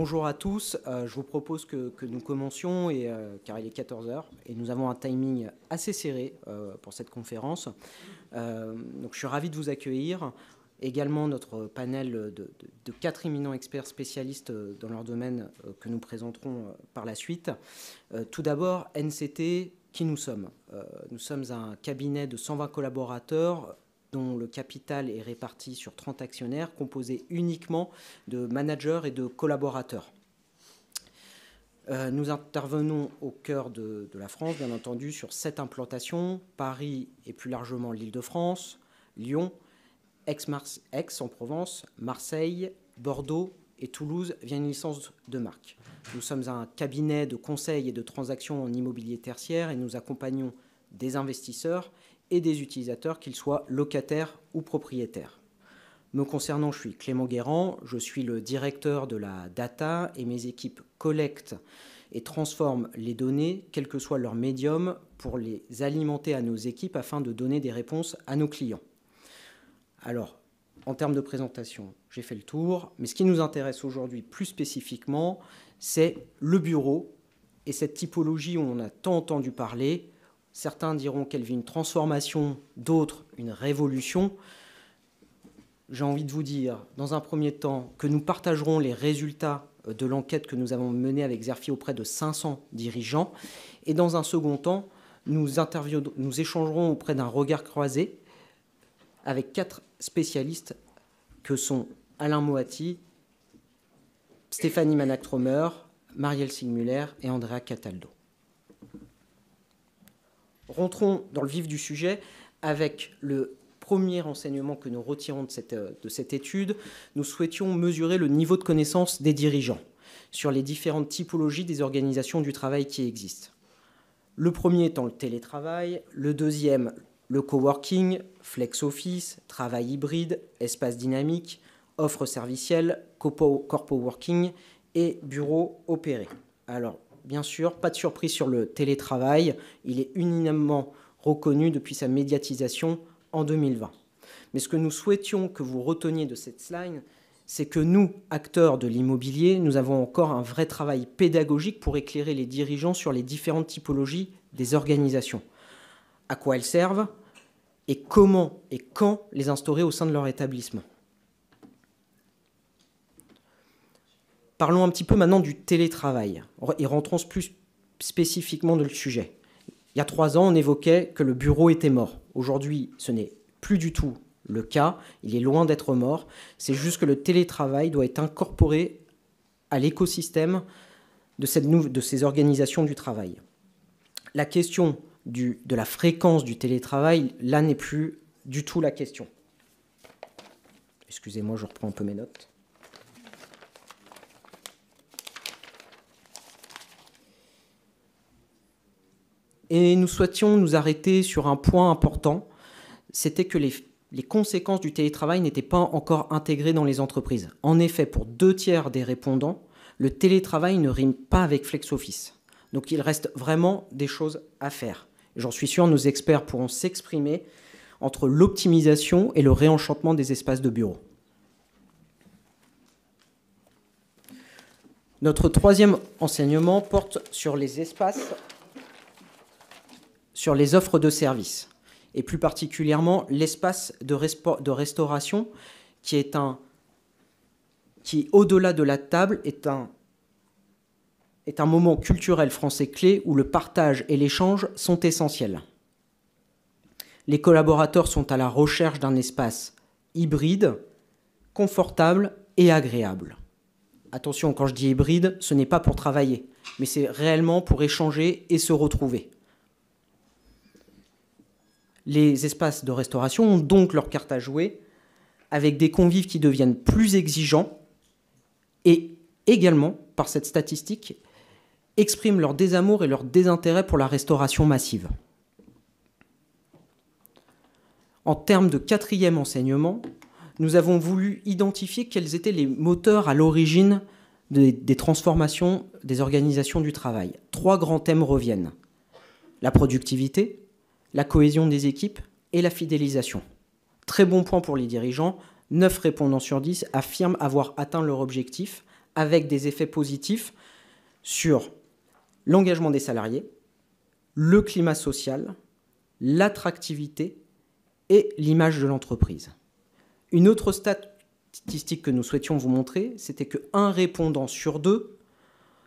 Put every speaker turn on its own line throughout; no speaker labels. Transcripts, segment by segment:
Bonjour à tous. Je vous propose que nous commencions, car il est 14 heures et nous avons un timing assez serré pour cette conférence. Donc, je suis ravi de vous accueillir. Également notre panel de 4 éminents experts spécialistes dans leur domaine que nous présenterons par la suite. Tout d'abord, NCT, qui nous sommes? Nous sommes un cabinet de 120 collaborateurs dont le capital est réparti sur 30 actionnaires, composés uniquement de managers et de collaborateurs. Nous intervenons au cœur de la France, bien entendu, sur 7 implantations, Paris et plus largement l'Île-de-France, Lyon, Aix-en-Provence, Marseille, Bordeaux et Toulouse via une licence de marque. Nous sommes un cabinet de conseil et de transactions en immobilier tertiaire et nous accompagnons des investisseurs et des utilisateurs, qu'ils soient locataires ou propriétaires. Me concernant, je suis Clément Guérand, je suis le directeur de la data et mes équipes collectent et transforment les données, quel que soit leur médium, pour les alimenter à nos équipes afin de donner des réponses à nos clients. Alors, en termes de présentation, j'ai fait le tour, mais ce qui nous intéresse aujourd'hui plus spécifiquement, c'est le bureau et cette typologie où on a tant entendu parler. Certains diront qu'elle vit une transformation, d'autres une révolution. J'ai envie de vous dire, dans un premier temps, que nous partagerons les résultats de l'enquête que nous avons menée avec Xerfi auprès de 500 dirigeants. Et dans un second temps, nous échangerons auprès d'un regard croisé avec 4 spécialistes que sont Alain Moatti, Stéphanie Manac-Tromer, Marielle Sigmuller et Andrea Cataldo. Rentrons dans le vif du sujet avec le premier enseignement que nous retirons de cette étude. Nous souhaitions mesurer le niveau de connaissance des dirigeants sur les différentes typologies des organisations du travail qui existent. Le premier étant le télétravail, le deuxième le coworking, flex office, travail hybride, espace dynamique, offre servicielle, corpo-working et bureau opéré. Alors, bien sûr, pas de surprise sur le télétravail. Il est unanimement reconnu depuis sa médiatisation en 2020. Mais ce que nous souhaitions que vous reteniez de cette slide, c'est que nous, acteurs de l'immobilier, nous avons encore un vrai travail pédagogique pour éclairer les dirigeants sur les différentes typologies des organisations. À quoi elles servent et comment et quand les instaurer au sein de leur établissement. Parlons un petit peu maintenant du télétravail et rentrons plus spécifiquement dans le sujet. Il y a 3 ans, on évoquait que le bureau était mort. Aujourd'hui, ce n'est plus du tout le cas. Il est loin d'être mort. C'est juste que le télétravail doit être incorporé à l'écosystème de ces organisations du travail. La question de la fréquence du télétravail, là, n'est plus du tout la question. Excusez-moi, je reprends un peu mes notes. Et nous souhaitions nous arrêter sur un point important, c'était que les conséquences du télétravail n'étaient pas encore intégrées dans les entreprises. En effet, pour 2/3 des répondants, le télétravail ne rime pas avec FlexOffice. Donc il reste vraiment des choses à faire. J'en suis sûr, nos experts pourront s'exprimer entre l'optimisation et le réenchantement des espaces de bureau. Notre troisième enseignement porte sur les espaces, sur les offres de services, et plus particulièrement l'espace de restauration qui, au-delà de la table, est un moment culturel français clé où le partage et l'échange sont essentiels. Les collaborateurs sont à la recherche d'un espace hybride, confortable et agréable. Attention, quand je dis hybride, ce n'est pas pour travailler, mais c'est réellement pour échanger et se retrouver. Les espaces de restauration ont donc leur carte à jouer avec des convives qui deviennent plus exigeants et également, par cette statistique, expriment leur désamour et leur désintérêt pour la restauration massive. En termes de 4e enseignement, nous avons voulu identifier quels étaient les moteurs à l'origine des transformations des organisations du travail. 3 grands thèmes reviennent. La productivité, la cohésion des équipes et la fidélisation. Très bon point pour les dirigeants, 9 répondants sur 10 affirment avoir atteint leur objectif avec des effets positifs sur l'engagement des salariés, le climat social, l'attractivité et l'image de l'entreprise. Une autre statistique que nous souhaitions vous montrer, c'était qu'un répondant sur deux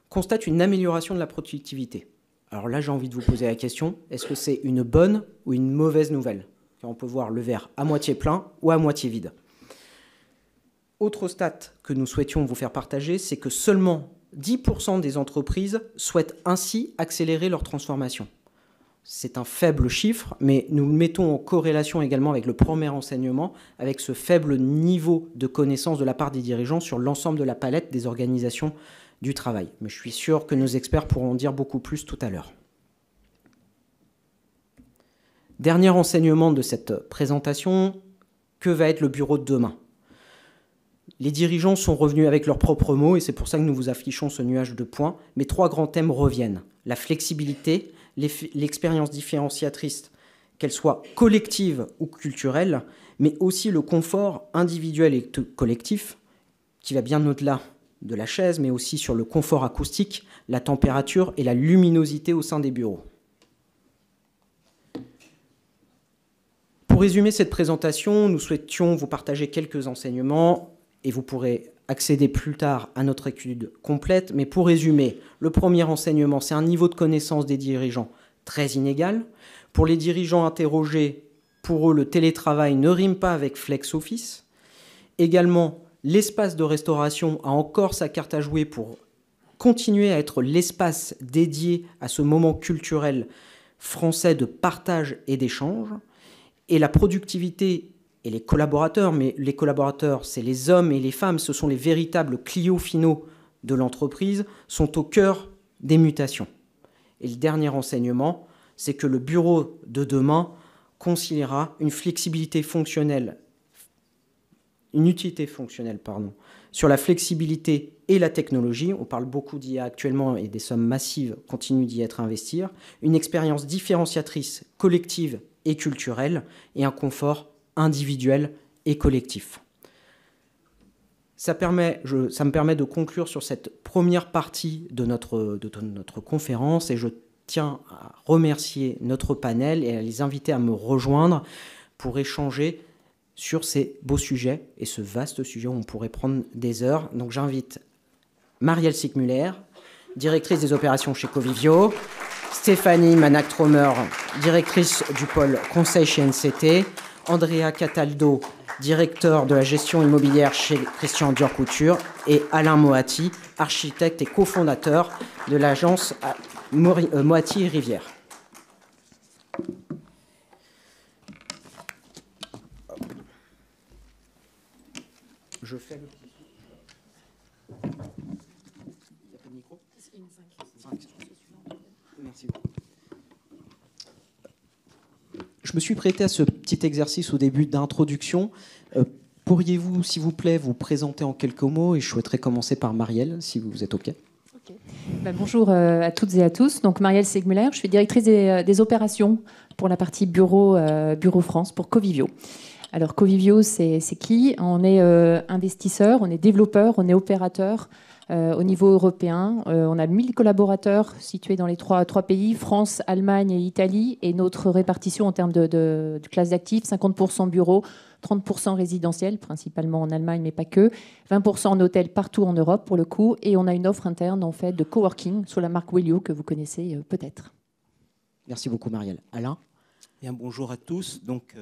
constate une amélioration de la productivité. Alors là, j'ai envie de vous poser la question, est-ce que c'est une bonne ou une mauvaise nouvelle? Car on peut voir le verre à moitié plein ou à moitié vide. Autre stat que nous souhaitions vous faire partager, c'est que seulement 10% des entreprises souhaitent ainsi accélérer leur transformation. C'est un faible chiffre, mais nous le mettons en corrélation également avec le premier enseignement, avec ce faible niveau de connaissance de la part des dirigeants sur l'ensemble de la palette des organisations du travail. Mais je suis sûr que nos experts pourront en dire beaucoup plus tout à l'heure. Dernier enseignement de cette présentation, que va être le bureau de demain? Les dirigeants sont revenus avec leurs propres mots et c'est pour ça que nous vous affichons ce nuage de points. Mais 3 grands thèmes reviennent. La flexibilité, l'expérience différenciatrice, qu'elle soit collective ou culturelle, mais aussi le confort individuel et collectif, qui va bien au-delà de la chaise, mais aussi sur le confort acoustique, la température et la luminosité au sein des bureaux. Pour résumer cette présentation, nous souhaitions vous partager quelques enseignements et vous pourrez accéder plus tard à notre étude complète. Mais pour résumer, le premier enseignement, c'est un niveau de connaissance des dirigeants très inégal. Pour les dirigeants interrogés, pour eux, le télétravail ne rime pas avec flex office. Également, l'espace de restauration a encore sa carte à jouer pour continuer à être l'espace dédié à ce moment culturel français de partage et d'échange. Et la productivité et les collaborateurs, mais les collaborateurs, c'est les hommes et les femmes, ce sont les véritables clients finaux de l'entreprise, sont au cœur des mutations. Et le dernier enseignement, c'est que le bureau de demain conciliera une flexibilité fonctionnelle, une utilité fonctionnelle, sur la flexibilité et la technologie. On parle beaucoup d'IA actuellement et des sommes massives continuent d'y être investies. Une expérience différenciatrice, collective et culturelle, et un confort individuel et collectif. Ça me permet de conclure sur cette première partie de notre conférence et je tiens à remercier notre panel et à les inviter à me rejoindre pour échanger sur ces beaux sujets et ce vaste sujet où on pourrait prendre des heures. Donc j'invite Marielle Sigmuller, directrice des opérations chez Covivio, Stéphanie Manac-Tromer, directrice du pôle conseil chez NCT, Andrea Cataldo, directeur de la gestion immobilière chez Christian Dior Couture, et Alain Moati, architecte et cofondateur de l'agence Moati Rivière. Je fais le... Il n'y a pas de micro? Merci beaucoup. Je me suis prêté à ce petit exercice au début d'introduction. Pourriez-vous, s'il vous plaît, vous présenter en quelques mots? Et je souhaiterais commencer par Marielle, si vous êtes OK.
Bonjour à toutes et à tous. Donc, Marielle Sigmuller, je suis directrice des opérations pour la partie bureau France pour Covivio. Alors, Covivio, c'est qui? On est investisseur, on est développeur, on est opérateur au niveau européen. On a 1000 collaborateurs situés dans les trois pays, France, Allemagne et Italie. Et notre répartition en termes de classe d'actifs, 50% bureaux, 30% résidentiels, principalement en Allemagne, mais pas que. 20% en hôtel partout en Europe, pour le coup. Et on a une offre interne, en fait, de coworking sous la marque Wellio, que vous connaissez peut-être.
Merci beaucoup, Marielle. Alain?
Bien, bonjour à tous. Donc,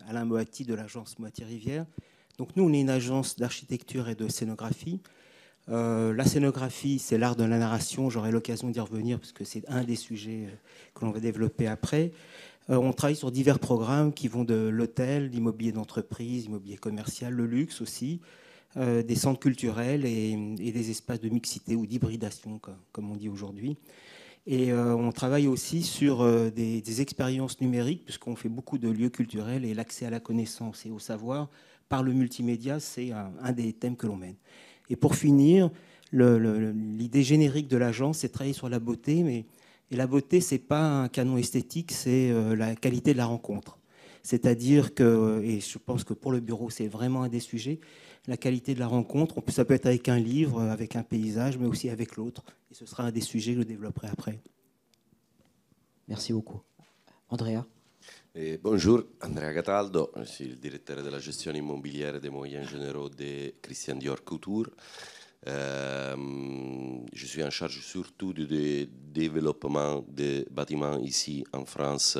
Alain Moati de l'agence Moati Rivière. Donc, nous, on est une agence d'architecture et de scénographie. La scénographie, c'est l'art de la narration. J'aurai l'occasion d'y revenir parce que c'est un des sujets que l'on va développer après. On travaille sur divers programmes qui vont de l'hôtel, l'immobilier d'entreprise, l'immobilier commercial, le luxe aussi, des centres culturels et des espaces de mixité ou d'hybridation, comme on dit aujourd'hui. Et on travaille aussi sur des expériences numériques, puisqu'on fait beaucoup de lieux culturels et l'accès à la connaissance et au savoir par le multimédia, c'est un des thèmes que l'on mène. Et pour finir, l'idée générique de l'agence, c'est de travailler sur la beauté, et la beauté, ce n'est pas un canon esthétique, c'est la qualité de la rencontre. C'est-à-dire que, et je pense que pour le bureau, c'est vraiment un des sujets, la qualité de la rencontre. Ça peut être avec un livre, avec un paysage, mais aussi avec l'autre. Et ce sera un des sujets que je développerai après.
Merci beaucoup. Andrea.
Bonjour, Andrea Cataldo, je suis le directeur de la gestion immobilière des moyens généraux de Christian Dior Couture. Je suis en charge surtout du développement des bâtiments ici en France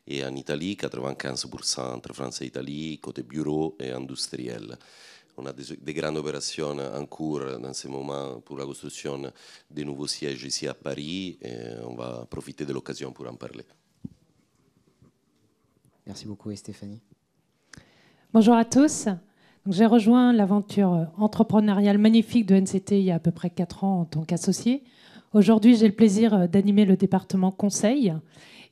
et en Italie, 95% entre France et Italie, côté bureau et industriel. On a des grandes opérations en cours dans ce moment pour la construction de nouveaux sièges ici à Paris et on va profiter de l'occasion pour en parler.
Merci beaucoup, et Stéphanie.
Bonjour à tous. J'ai rejoint l'aventure entrepreneuriale magnifique de NCT il y a à peu près 4 ans en tant qu'associé. Aujourd'hui, j'ai le plaisir d'animer le département conseil.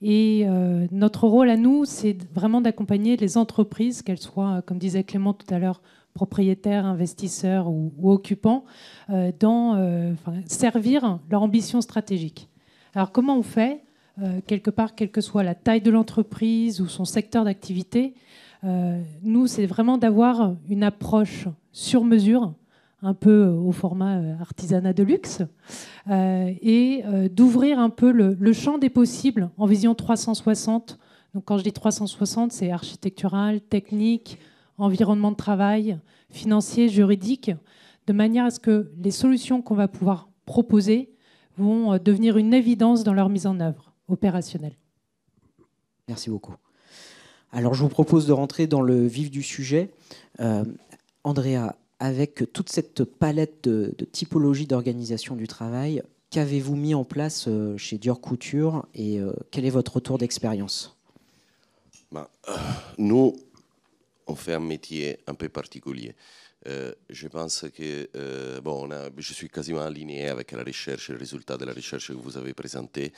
Et notre rôle à nous, c'est vraiment d'accompagner les entreprises, qu'elles soient, comme disait Clément tout à l'heure, propriétaires, investisseurs ou occupants, dans servir leur ambition stratégique. Alors comment on fait quelque part, quelle que soit la taille de l'entreprise ou son secteur d'activité, nous, c'est vraiment d'avoir une approche sur mesure, un peu au format artisanat de luxe, et d'ouvrir un peu le champ des possibles en vision 360. Donc, quand je dis 360, c'est architectural, technique, environnement de travail, financier, juridique, de manière à ce que les solutions qu'on va pouvoir proposer vont devenir une évidence dans leur mise en œuvre opérationnelle.
Merci beaucoup. Alors, je vous propose de rentrer dans le vif du sujet. Andrea, avec toute cette palette de typologies d'organisation du travail, qu'avez-vous mis en place chez Dior Couture et quel est votre retour d'expérience?
Nous, on fait un métier un peu particulier. Je pense que je suis quasiment aligné avec la recherche et le résultat de la recherche que vous avez présenté,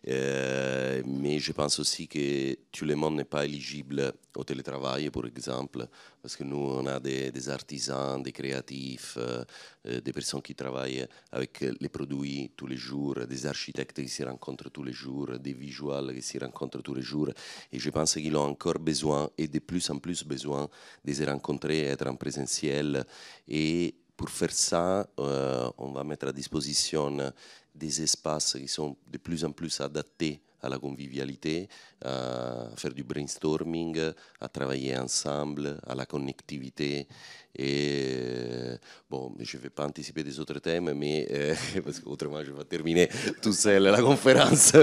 mais je pense aussi que tout le monde n'est pas éligible au télétravail, par exemple, parce que nous, on a des artisans, des créatifs, des personnes qui travaillent avec les produits tous les jours, des architectes qui se rencontrent tous les jours, des visuals qui se rencontrent tous les jours, et je pense qu'ils ont encore besoin, et de plus en plus besoin, de se rencontrer et être en présentiel. Et pour faire ça, on va mettre à disposition des espaces qui sont de plus en plus adaptés à la convivialité, à faire du brainstorming, à travailler ensemble, à la connectivité. Et je ne vais pas anticiper des autres thèmes, mais parce qu'autrement je vais terminer tout seul la conférence.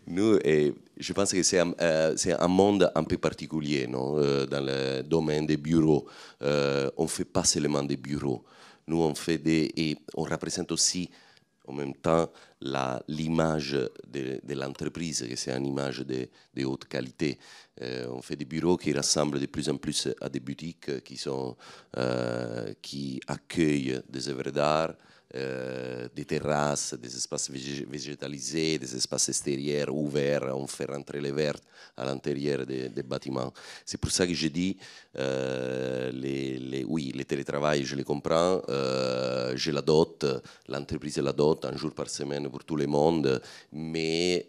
Nous, je pense que c'est un monde un peu particulier, non? Dans le domaine des bureaux. On ne fait pas seulement des bureaux. Nous, on fait et on représente aussi en même temps l'image de l'entreprise, que c'est une image de haute qualité. On fait des bureaux qui ressemblent de plus en plus à des boutiques qui accueillent des œuvres d'art, des terrasses, des espaces végétalisés, des espaces extérieurs ouverts. On fait rentrer les verts à l'intérieur des bâtiments. C'est pour ça que je dis, oui, le télétravail, je les comprends, je l'adopte, l'entreprise l'adopte un jour par semaine pour tout le monde, mais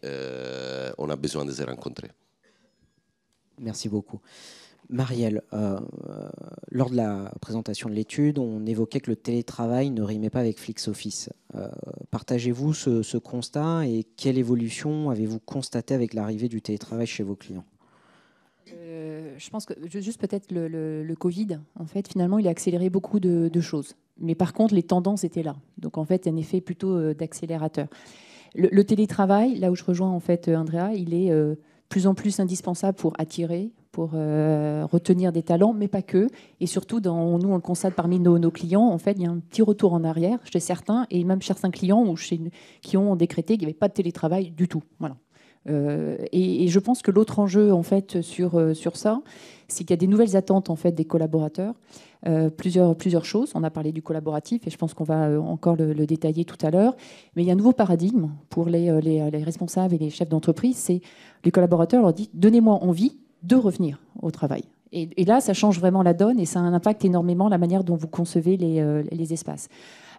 on a besoin de se rencontrer.
Merci beaucoup. Marielle, lors de la présentation de l'étude, on évoquait que le télétravail ne rimait pas avec FlexOffice. Partagez-vous ce constat et quelle évolution avez-vous constaté avec l'arrivée du télétravail chez vos clients?
Je pense que juste peut-être le Covid, en fait, finalement, il a accéléré beaucoup de choses. Mais par contre, les tendances étaient là. Donc, en fait, un effet plutôt d'accélérateur. Le télétravail, là où je rejoins en fait Andrea, il est plus en plus indispensable pour attirer, pour retenir des talents, mais pas que. Et surtout, nous, on le constate parmi nos clients, en fait, il y a un petit retour en arrière chez certains, et même certains clients qui ont décrété qu'il n'y avait pas de télétravail du tout. Voilà. Et je pense que l'autre enjeu, en fait, sur ça, c'est qu'il y a des nouvelles attentes, en fait, des collaborateurs. Plusieurs choses. On a parlé du collaboratif, et je pense qu'on va encore le détailler tout à l'heure. Mais il y a un nouveau paradigme pour les responsables et les chefs d'entreprise. C'est les collaborateurs leur disent « donnez-moi envie de revenir au travail ». Et là, ça change vraiment la donne et ça impacte énormément la manière dont vous concevez les espaces.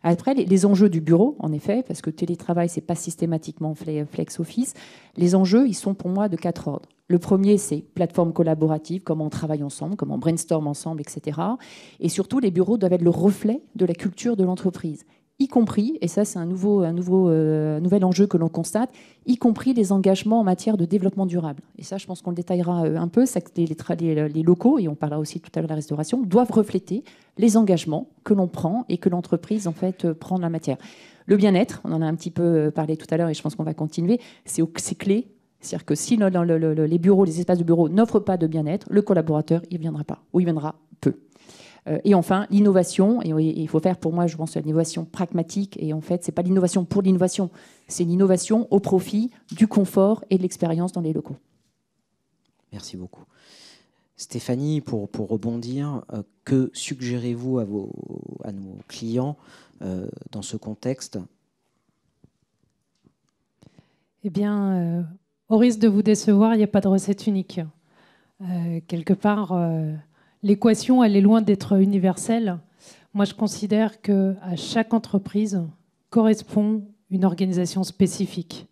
Après, les enjeux du bureau, en effet, parce que télétravail, ce n'est pas systématiquement flex office, les enjeux, ils sont pour moi de 4 ordres. Le premier, c'est plateforme collaborative, comment on travaille ensemble, comment on brainstorm ensemble, etc. Et surtout, les bureaux doivent être le reflet de la culture de l'entreprise, y compris, et ça c'est un nouvel enjeu que l'on constate, y compris les engagements en matière de développement durable. Et ça, je pense qu'on le détaillera un peu, c'est que les locaux, et on parlera aussi tout à l'heure de la restauration, doivent refléter les engagements que l'on prend et que l'entreprise en fait, prend en la matière. Le bien-être, on en a un petit peu parlé tout à l'heure et je pense qu'on va continuer, c'est clé. C'est-à-dire que si les bureaux, les espaces de bureau n'offrent pas de bien-être, le collaborateur, il ne viendra pas, ou il viendra peu. Et enfin, l'innovation, et il faut faire pour moi, je pense, l'innovation pragmatique, et en fait, ce n'est pas l'innovation pour l'innovation, c'est l'innovation au profit du confort et de l'expérience dans les locaux.
Merci beaucoup. Stéphanie, pour rebondir, que suggérez-vous à nos clients dans ce contexte ?
Eh bien, au risque de vous décevoir, il n'y a pas de recette unique. Quelque part, l'équation, elle est loin d'être universelle. Moi, je considère qu'à chaque entreprise correspond une organisation spécifique.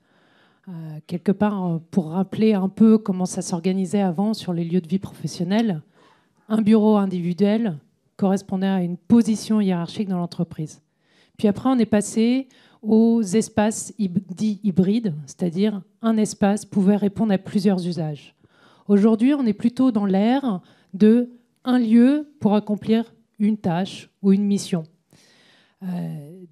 Quelque part, pour rappeler un peu comment ça s'organisait avant sur les lieux de vie professionnels, un bureau individuel correspondait à une position hiérarchique dans l'entreprise. Puis après, on est passé aux espaces dits hybrides, c'est-à-dire un espace pouvait répondre à plusieurs usages. Aujourd'hui, on est plutôt dans l'ère de un lieu pour accomplir une tâche ou une mission.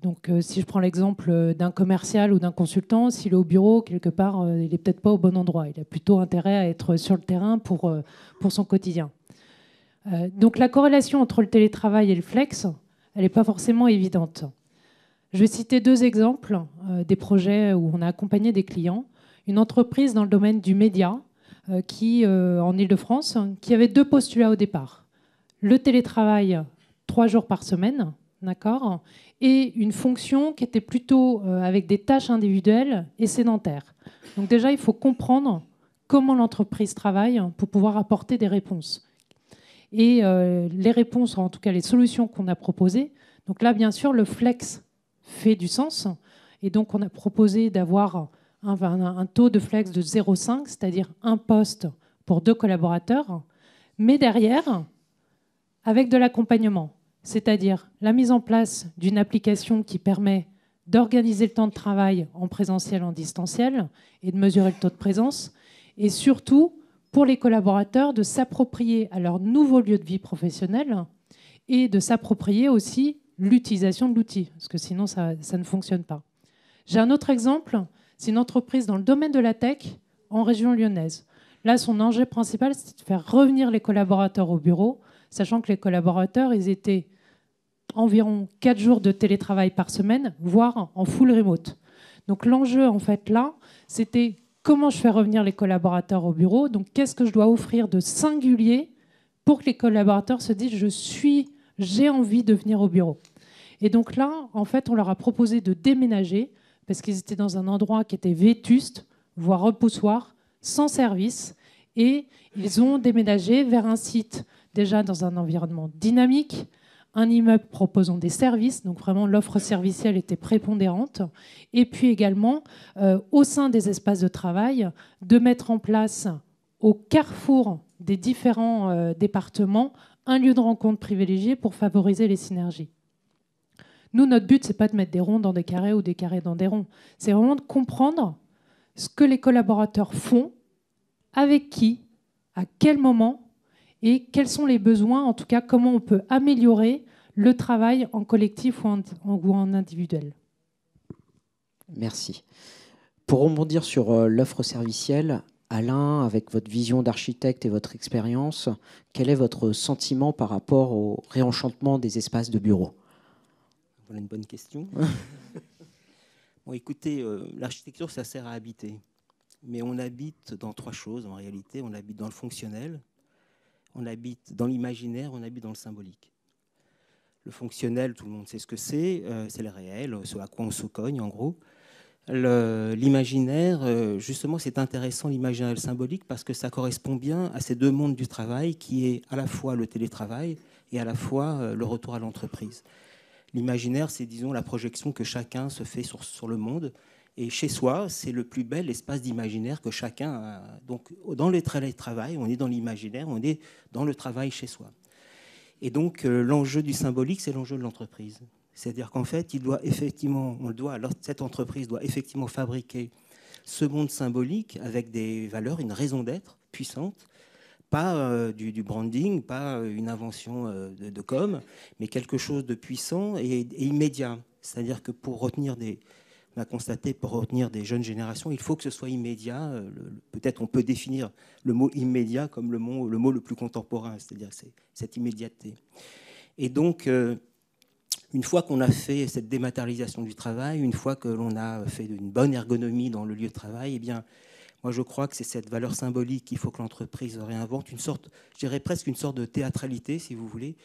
Donc, si je prends l'exemple d'un commercial ou d'un consultant, s'il est au bureau, quelque part, il n'est peut-être pas au bon endroit. Il a plutôt intérêt à être sur le terrain pour son quotidien. Donc, la corrélation entre le télétravail et le flex, elle n'est pas forcément évidente. Je vais citer 2 exemples des projets où on a accompagné des clients. Une entreprise dans le domaine du média qui, en Île-de-France, qui avait 2 postulats au départ. Le télétravail 3 jours par semaine, d'accord, et une fonction qui était plutôt avec des tâches individuelles et sédentaires. Donc déjà, il faut comprendre comment l'entreprise travaille pour pouvoir apporter des réponses. Et les réponses, en tout cas les solutions qu'on a proposées, donc là, bien sûr, le flex fait du sens. Et donc, on a proposé d'avoir un taux de flex de 0,5, c'est-à-dire un poste pour 2 collaborateurs, mais derrière, avec de l'accompagnement, c'est-à-dire la mise en place d'une application qui permet d'organiser le temps de travail en présentiel, en distanciel, et de mesurer le taux de présence, et surtout, pour les collaborateurs, de s'approprier à leur nouveau lieu de vie professionnel et de s'approprier aussi l'utilisation de l'outil, parce que sinon, ça ne fonctionne pas. J'ai un autre exemple, c'est une entreprise dans le domaine de la tech en région lyonnaise. Là, son enjeu principal, c'est de faire revenir les collaborateurs au bureau, sachant que les collaborateurs, ils étaient environ 4 jours de télétravail par semaine, voire en full remote. Donc l'enjeu, en fait, là, c'était comment je fais revenir les collaborateurs au bureau, donc qu'est-ce que je dois offrir de singulier pour que les collaborateurs se disent j'ai envie de venir au bureau. Et donc là, en fait, on leur a proposé de déménager parce qu'ils étaient dans un endroit qui était vétuste, voire repoussoir, sans service. Et ils ont déménagé vers un site déjà dans un environnement dynamique, un immeuble proposant des services, donc vraiment l'offre servicielle était prépondérante. Et puis également, au sein des espaces de travail, de mettre en place au carrefour des différents départements un lieu de rencontre privilégié pour favoriser les synergies. Nous, notre but, ce n'est pas de mettre des ronds dans des carrés ou des carrés dans des ronds. C'est vraiment de comprendre ce que les collaborateurs font, avec qui, à quel moment, et quels sont les besoins, en tout cas, comment on peut améliorer le travail en collectif ou en individuel.
Merci. Pour rebondir sur l'offre servicielle, Alain, avec votre vision d'architecte et votre expérience, quel est votre sentiment par rapport au réenchantement des espaces de bureau ?
Voilà une bonne question. Bon, écoutez, l'architecture, ça sert à habiter. Mais on habite dans 3 choses, en réalité. On habite dans le fonctionnel, on habite dans l'imaginaire, on habite dans le symbolique. Le fonctionnel, tout le monde sait ce que c'est le réel, ce à quoi on se cogne, en gros. L'imaginaire, justement, c'est intéressant, l'imaginaire et le symbolique, parce que ça correspond bien à ces 2 mondes du travail, qui est à la fois le télétravail et à la fois le retour à l'entreprise. L'imaginaire, c'est, disons, la projection que chacun se fait sur le monde. Et chez soi, c'est le plus bel espace d'imaginaire que chacun a. Donc, dans le travail, on est dans l'imaginaire, on est dans le travail chez soi. Et donc, l'enjeu du symbolique, c'est l'enjeu de l'entreprise. C'est-à-dire qu'en fait, cette entreprise doit effectivement fabriquer ce monde symbolique avec des valeurs, une raison d'être puissante, pas du branding, pas une invention de com, mais quelque chose de puissant et immédiat. C'est-à-dire que on a constaté, pour retenir des jeunes générations, il faut que ce soit immédiat. Peut-être on peut définir le mot immédiat comme le mot le plus contemporain, c'est-à-dire cette immédiateté. Et donc, une fois qu'on a fait cette dématérialisation du travail, une fois que l'on a fait une bonne ergonomie dans le lieu de travail, eh bien, moi je crois que c'est cette valeur symbolique qu'il faut que l'entreprise réinvente, je dirais presque une sorte de théâtralité, si vous voulez,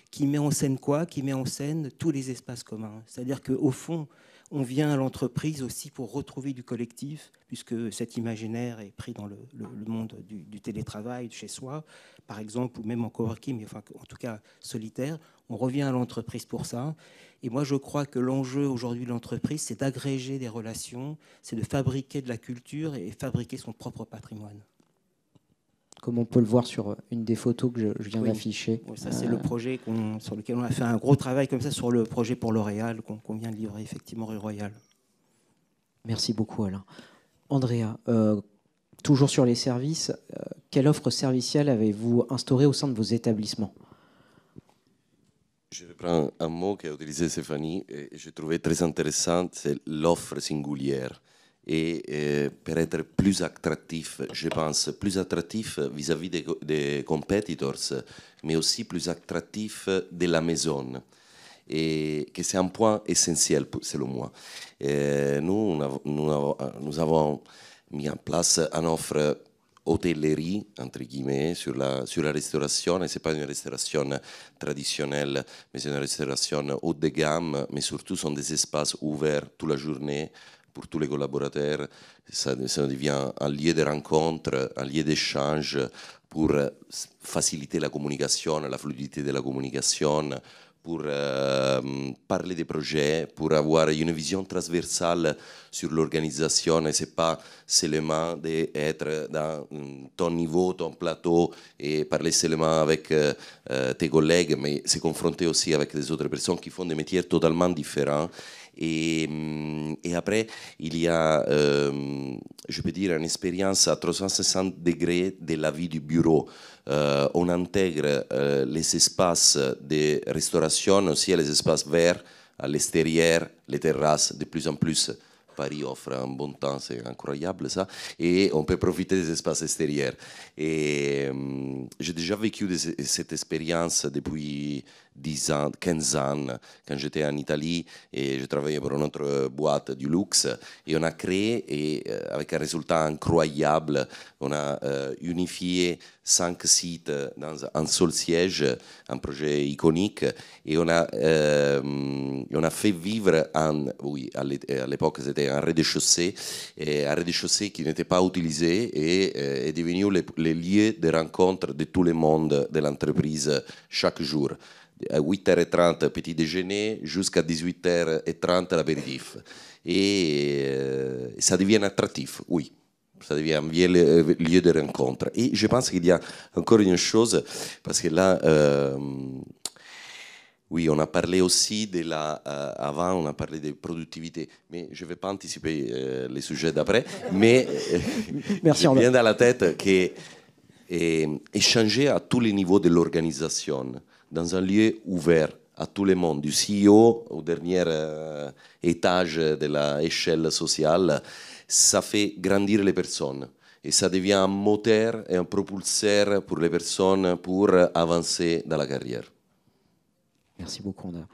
qui met en scène quoi ? Qui met en scène tous les espaces communs. C'est-à-dire qu'au fond, on vient à l'entreprise aussi pour retrouver du collectif, puisque cet imaginaire est pris dans le monde du télétravail, de chez soi, par exemple, ou même en coworking, mais enfin, en tout cas solitaire. On revient à l'entreprise pour ça. Et moi, je crois que l'enjeu aujourd'hui de l'entreprise, c'est d'agréger des relations, c'est de fabriquer de la culture et fabriquer son propre patrimoine.
Comme on peut le voir sur une des photos que je viens d'afficher.
Oui, ça, c'est le projet sur lequel on a fait un gros travail comme ça sur le projet pour L'Oréal qu'on vient de livrer effectivement rue Royale.
Merci beaucoup, Alain. Andrea, toujours sur les services, quelle offre servicielle avez-vous instaurée au sein de vos établissements ?
Je reprends un mot qu'a utilisé Stéphanie et je trouvais très intéressant, c'est l'offre singulière. Et pour être plus attractif, je pense, plus attractif vis-à-vis des competitors, mais aussi plus attractif de la maison. Et que c'est un point essentiel, selon moi. Et nous avons mis en place une offre hôtellerie, entre guillemets, sur la restauration. Et ce n'est pas une restauration traditionnelle, mais c'est une restauration haut de gamme, mais surtout sont des espaces ouverts toute la journée, pour tous les collaborateurs. Ça devient un lieu de rencontre, un lieu d'échange pour faciliter la communication, la fluidité de la communication, pour parler des projets, pour avoir une vision transversale sur l'organisation. Et ce n'est pas seulement d'être dans ton niveau, ton plateau et parler seulement avec tes collègues, mais se confronter aussi avec des autres personnes qui font des métiers totalement différents. Et après, il y a, je peux dire, une expérience à 360 degrés de la vie du bureau. On intègre les espaces de restauration, aussi les espaces verts à l'extérieur, les terrasses, de plus en plus. Paris offre un bon temps, c'est incroyable ça, et on peut profiter des espaces extérieurs. Et j'ai déjà vécu cette expérience depuis 10 ans, 15 ans, quand j'étais en Italie et je travaillais pour une autre boîte du luxe, et on a créé, et avec un résultat incroyable, on a unifié 5 sites dans un seul siège, un projet iconique, et on a fait vivre oui, à l'époque c'était un rez-de-chaussée, et un rez-de-chaussée qui n'était pas utilisé et est devenu le lieu de rencontre de tout le monde de l'entreprise chaque jour. À 8h30 petit déjeuner jusqu'à 18h30 l'apéritif. Et ça devient attractif, oui. Ça devient un lieu de rencontre. Et je pense qu'il y a encore une chose, parce que là, oui, on a parlé aussi avant on a parlé de productivité, mais je ne vais pas anticiper les sujets d'après, mais
Merci,
je viens dans la tête qu'échanger à tous les niveaux de l'organisation, dans un lieu ouvert à tout le monde, du CEO au dernier étage de l'échelle sociale, ça fait grandir les personnes. Et ça devient un moteur et un propulseur pour les personnes pour avancer dans la carrière.
Merci beaucoup, Andrea.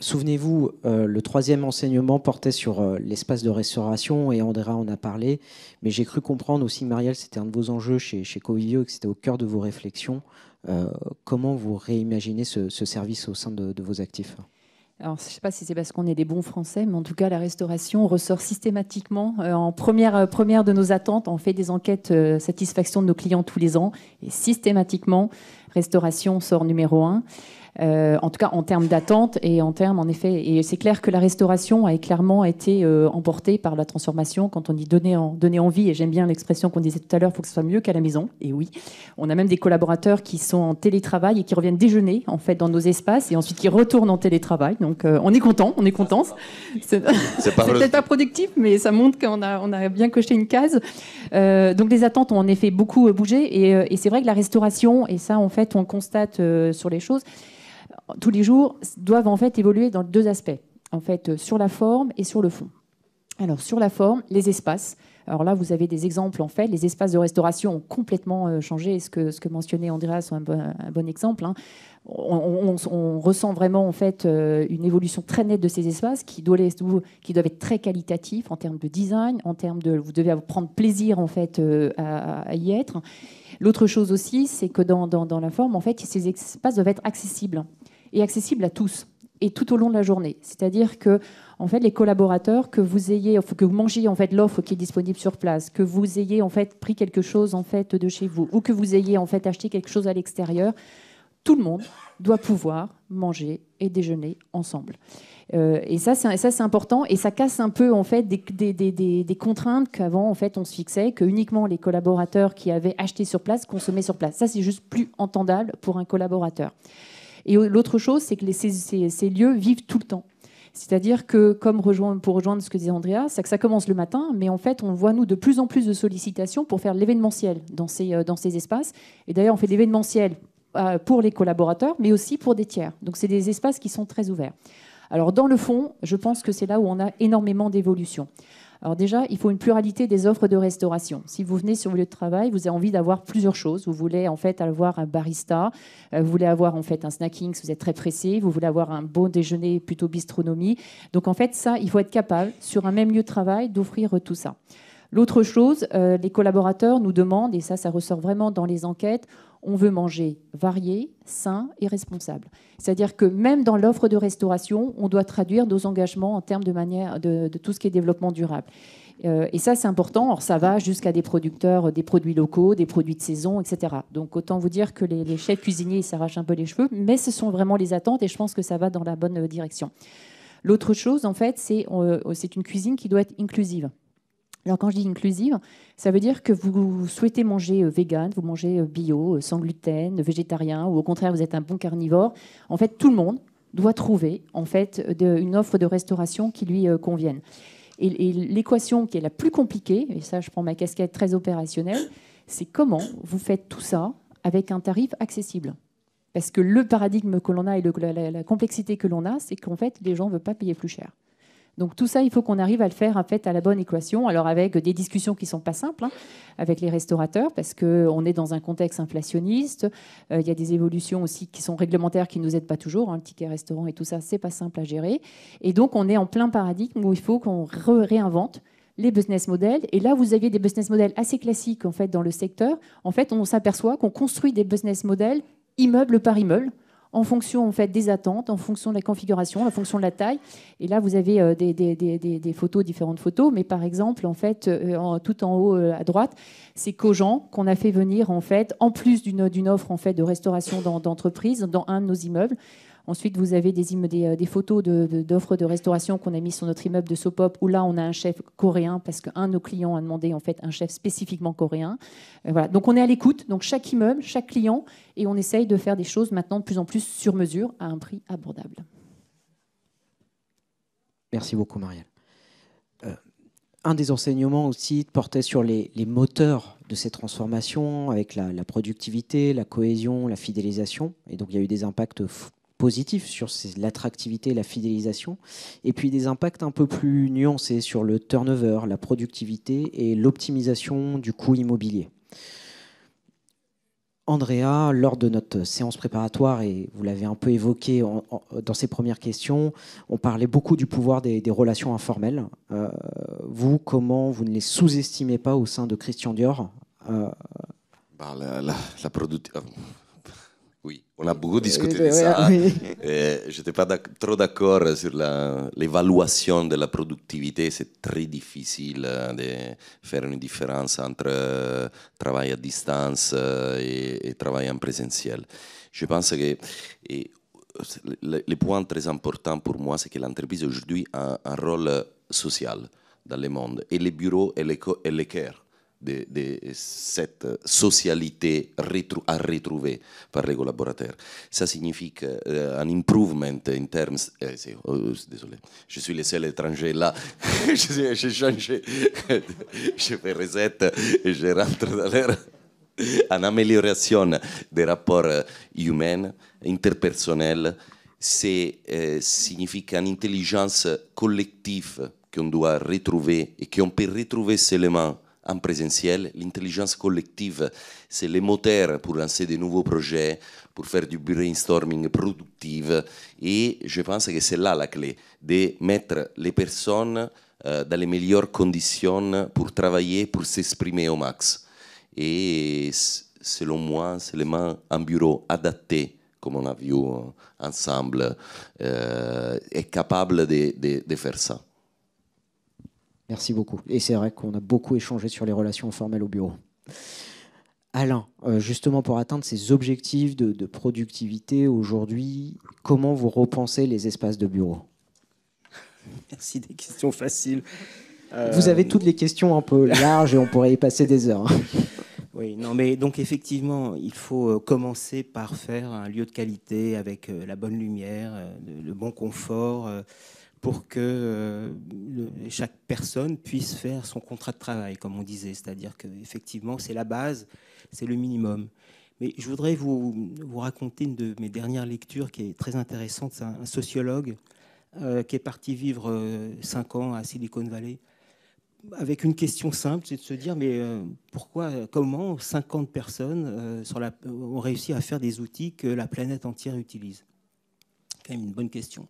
Souvenez-vous, le troisième enseignement portait sur l'espace de restauration, et Andrea en a parlé, mais j'ai cru comprendre aussi, Marielle, c'était un de vos enjeux chez Covivio et que c'était au cœur de vos réflexions. Comment vous réimaginez ce service au sein de vos actifs ?
Alors, je ne sais pas si c'est parce qu'on est des bons Français, mais en tout cas, la restauration ressort systématiquement en première de nos attentes. On fait des enquêtes satisfaction de nos clients tous les ans, et systématiquement, Restauration sort numéro 1. En tout cas en termes d'attente et en termes, en effet, et c'est clair que la restauration a clairement été emportée par la transformation. Quand on dit donner envie, et j'aime bien l'expression qu'on disait tout à l'heure, il faut que ce soit mieux qu'à la maison. Et oui, on a même des collaborateurs qui sont en télétravail et qui reviennent déjeuner en fait dans nos espaces et ensuite qui retournent en télétravail. Donc on est content. C'est peut-être pas productif, mais ça montre qu'on a bien coché une case. Donc les attentes ont en effet beaucoup bougé et c'est vrai que la restauration, et ça en fait on constate sur les choses, tous les jours, doivent en fait évoluer dans deux aspects, en fait, sur la forme et sur le fond. Alors, sur la forme, les espaces. Alors là, vous avez des exemples, en fait. Les espaces de restauration ont complètement changé. Ce que mentionnait Andrea, c'est un bon exemple. Hein. On ressent vraiment, en fait, une évolution très nette de ces espaces qui doivent être très qualitatifs en termes de design, en termes de... Vous devez prendre plaisir, en fait, à y être. L'autre chose aussi, c'est que dans la forme, en fait, ces espaces doivent être accessibles. Et accessible à tous et tout au long de la journée. C'est-à-dire que en fait, les collaborateurs, que vous mangiez en fait l'offre qui est disponible sur place, que vous ayez en fait pris quelque chose en fait de chez vous, ou que vous ayez en fait acheté quelque chose à l'extérieur, tout le monde doit pouvoir manger et déjeuner ensemble. Et ça, c'est important, et ça casse un peu en fait des contraintes qu'avant en fait on se fixait, que uniquement les collaborateurs qui avaient acheté sur place consommaient sur place. Ça, c'est juste plus entendable pour un collaborateur. Et l'autre chose, c'est que ces lieux vivent tout le temps. C'est-à-dire que, pour rejoindre ce que disait Andrea, c'est que ça commence le matin, mais en fait, on voit, nous, de plus en plus de sollicitations pour faire l'événementiel dans ces espaces. Et d'ailleurs, on fait l'événementiel pour les collaborateurs, mais aussi pour des tiers. Donc, c'est des espaces qui sont très ouverts. Alors, dans le fond, je pense que c'est là où on a énormément d'évolution. Alors déjà, il faut une pluralité des offres de restauration. Si vous venez sur le lieu de travail, vous avez envie d'avoir plusieurs choses. Vous voulez en fait avoir un barista, vous voulez avoir en fait un snacking si vous êtes très pressé, vous voulez avoir un bon déjeuner plutôt bistronomie. Donc en fait, ça, il faut être capable, sur un même lieu de travail, d'offrir tout ça. L'autre chose, les collaborateurs nous demandent, et ça ressort vraiment dans les enquêtes, on veut manger varié, sain et responsable. C'est-à-dire que même dans l'offre de restauration, on doit traduire nos engagements en termes de tout ce qui est développement durable. Et ça, c'est important. Alors, ça va jusqu'à des producteurs, des produits locaux, des produits de saison, etc. Donc, autant vous dire que les chefs cuisiniers, ils s'arrachent un peu les cheveux, mais ce sont vraiment les attentes et je pense que ça va dans la bonne direction. L'autre chose, en fait, c'est une cuisine qui doit être inclusive. Alors quand je dis inclusive, ça veut dire que vous souhaitez manger vegan, vous mangez bio, sans gluten, végétarien, ou au contraire vous êtes un bon carnivore. En fait, tout le monde doit trouver en fait une offre de restauration qui lui convienne. Et l'équation qui est la plus compliquée, et ça je prends ma casquette très opérationnelle, c'est comment vous faites tout ça avec un tarif accessible. Parce que le paradigme que l'on a et la complexité que l'on a, c'est qu'en fait les gens ne veulent pas payer plus cher. Donc tout ça, il faut qu'on arrive à le faire en fait, à la bonne équation. Alors avec des discussions qui ne sont pas simples avec les restaurateurs, parce qu'on est dans un contexte inflationniste. Il y a des évolutions aussi qui sont réglementaires qui ne nous aident pas toujours. Le ticket restaurant et tout ça, ce n'est pas simple à gérer. Et donc on est en plein paradigme où il faut qu'on réinvente les business models. Et là, vous aviez des business models assez classiques en fait, dans le secteur. En fait, on s'aperçoit qu'on construit des business models immeuble par immeuble, en fonction en fait, des attentes, en fonction de la configuration, en fonction de la taille. Et là, vous avez des photos, différentes photos. Mais par exemple, en fait, tout en haut à droite, c'est Cogent qu'on a fait venir, en fait, en plus d'une offre en fait, de restauration d'entreprise dans un de nos immeubles. Ensuite, vous avez des photos d'offres de restauration qu'on a mis sur notre immeuble de Sopop, où là, on a un chef coréen, parce qu'un de nos clients a demandé en fait, un chef spécifiquement coréen. Voilà. Donc, on est à l'écoute, donc chaque immeuble, chaque client, et on essaye de faire des choses maintenant de plus en plus sur mesure, à un prix abordable.
Merci beaucoup, Marielle. Un des enseignements aussi portait sur les moteurs de ces transformations, avec la productivité, la cohésion, la fidélisation. Et donc, il y a eu des impacts positifs sur l'attractivité, la fidélisation, et puis des impacts un peu plus nuancés sur le turnover, la productivité et l'optimisation du coût immobilier. Andrea, lors de notre séance préparatoire, et vous l'avez un peu évoqué dans ses premières questions, on parlait beaucoup du pouvoir des relations informelles. Vous, comment vous ne les sous-estimez pas au sein de Christian Dior?
Oui, on a beaucoup discuté de ça.
Oui.
Je n'étais pas trop d'accord sur l'évaluation de la productivité. C'est très difficile de faire une différence entre travail à distance et travail en présentiel. Je pense que le point très important pour moi, c'est que l'entreprise aujourd'hui a un rôle social dans le monde. Et les bureaux et le cœur de cette socialité à retrouver par les collaborateurs. Ça signifie un improvement in terms... désolé, je suis le seul étranger là. J'ai changé. Je fais reset et je rentre dans l'air. Une amélioration des rapports humains, interpersonnels, signifie une intelligence collective qu'on doit retrouver et qu'on peut retrouver seulement en présentiel. L'intelligence collective, c'est le moteur pour lancer de nouveaux projets, pour faire du brainstorming productif. Et je pense que c'est là la clé, de mettre les personnes dans les meilleures conditions pour travailler, pour s'exprimer au max. Et selon moi, seulement un bureau adapté, comme on a vu ensemble, est capable de faire ça.
Merci beaucoup. Et c'est vrai qu'on a beaucoup échangé sur les relations formelles au bureau. Alain, justement pour atteindre ces objectifs de productivité aujourd'hui, comment vous repensez les espaces de bureau?
Merci, des questions faciles.
Vous avez toutes les questions un peu larges et on pourrait y passer des heures.
Oui, non, mais donc effectivement, il faut commencer par faire un lieu de qualité avec la bonne lumière, le bon confort, pour que chaque personne puisse faire son contrat de travail, comme on disait. C'est-à-dire qu'effectivement, c'est la base, c'est le minimum. Mais je voudrais vous raconter une de mes dernières lectures qui est très intéressante. C'est un sociologue qui est parti vivre 5 ans à Silicon Valley, avec une question simple, c'est de se dire, mais comment 50 personnes ont réussi à faire des outils que la planète entière utilise? C'est quand même une bonne question.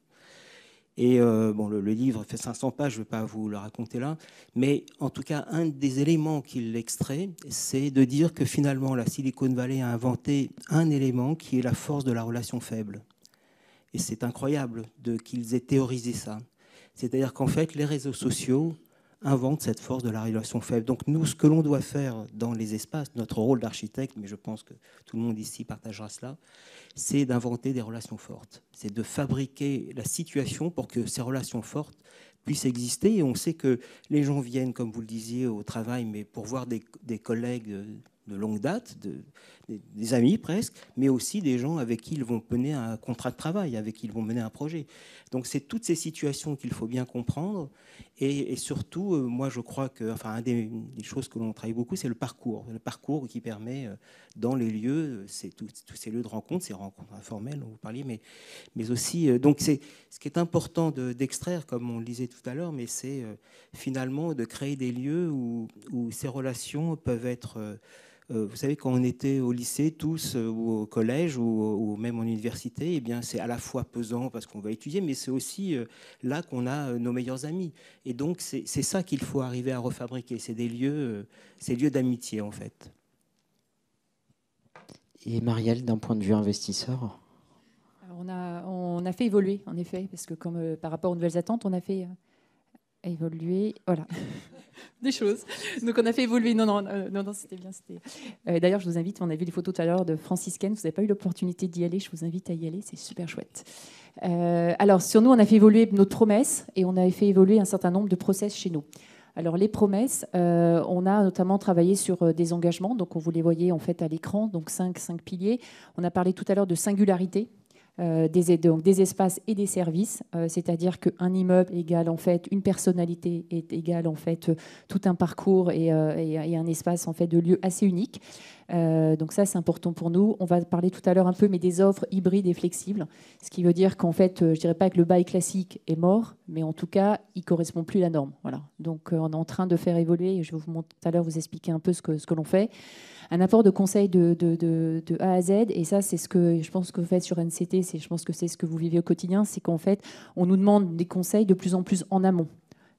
Et le livre fait 500 pages, je ne vais pas vous le raconter là, mais en tout cas, un des éléments qu'il extrait, c'est de dire que finalement, la Silicon Valley a inventé un élément qui est la force de la relation faible. Et c'est incroyable qu'ils aient théorisé ça. C'est-à-dire qu'en fait, les réseaux sociaux invente cette force de la relation faible. Donc nous, ce que l'on doit faire dans les espaces, notre rôle d'architecte, mais je pense que tout le monde ici partagera cela, c'est d'inventer des relations fortes. C'est de fabriquer la situation pour que ces relations fortes puissent exister. Et on sait que les gens viennent, comme vous le disiez, au travail, mais pour voir des collègues de longue date, des amis presque, mais aussi des gens avec qui ils vont mener un contrat de travail, avec qui ils vont mener un projet. Donc c'est toutes ces situations qu'il faut bien comprendre. Et surtout, moi je crois que, une des choses que l'on travaille beaucoup, c'est le parcours qui permet dans les lieux, tous ces lieux de rencontre, ces rencontres informelles dont vous parliez, mais aussi, donc c'est ce qui est important d'extraire, comme on le disait tout à l'heure, mais c'est finalement de créer des lieux où ces relations peuvent être... Vous savez, quand on était au lycée, tous, ou au collège, ou même en université, eh bien, c'est à la fois pesant parce qu'on va étudier, mais c'est aussi là qu'on a nos meilleurs amis. Et donc, c'est ça qu'il faut arriver à refabriquer. C'est des lieux d'amitié, en fait.
Et Marielle, d'un point de vue investisseur?
On a fait évoluer, en effet, parce que comme par rapport aux nouvelles attentes, on a fait évoluer, voilà, des choses. Donc on a fait évoluer. Non, c'était bien. D'ailleurs, je vous invite. On a vu les photos tout à l'heure de Franciscaine. Vous n'avez pas eu l'opportunité d'y aller. Je vous invite à y aller. C'est super chouette. Alors sur nous, on a fait évoluer notre promesse et on a fait évoluer un certain nombre de process chez nous. Alors les promesses, on a notamment travaillé sur des engagements. Donc vous les voyez en fait à l'écran. Donc 5 piliers. On a parlé tout à l'heure de singularité. Des espaces et des services, c'est-à-dire qu'un immeuble égale en fait une personnalité est égale en fait tout un parcours et un espace en fait de lieu assez unique. Donc ça c'est important pour nous. On va parler tout à l'heure un peu mais des offres hybrides et flexibles, ce qui veut dire qu'en fait je dirais pas que le bail classique est mort, mais en tout cas il correspond plus à la norme. Voilà. Donc on est en train de faire évoluer. Et je vais tout à l'heure vous expliquer un peu ce que l'on fait. Un apport de conseil de A à Z, et ça c'est ce que je pense que vous faites sur NCT, je pense que c'est ce que vous vivez au quotidien, c'est qu'en fait on nous demande des conseils de plus en plus en amont.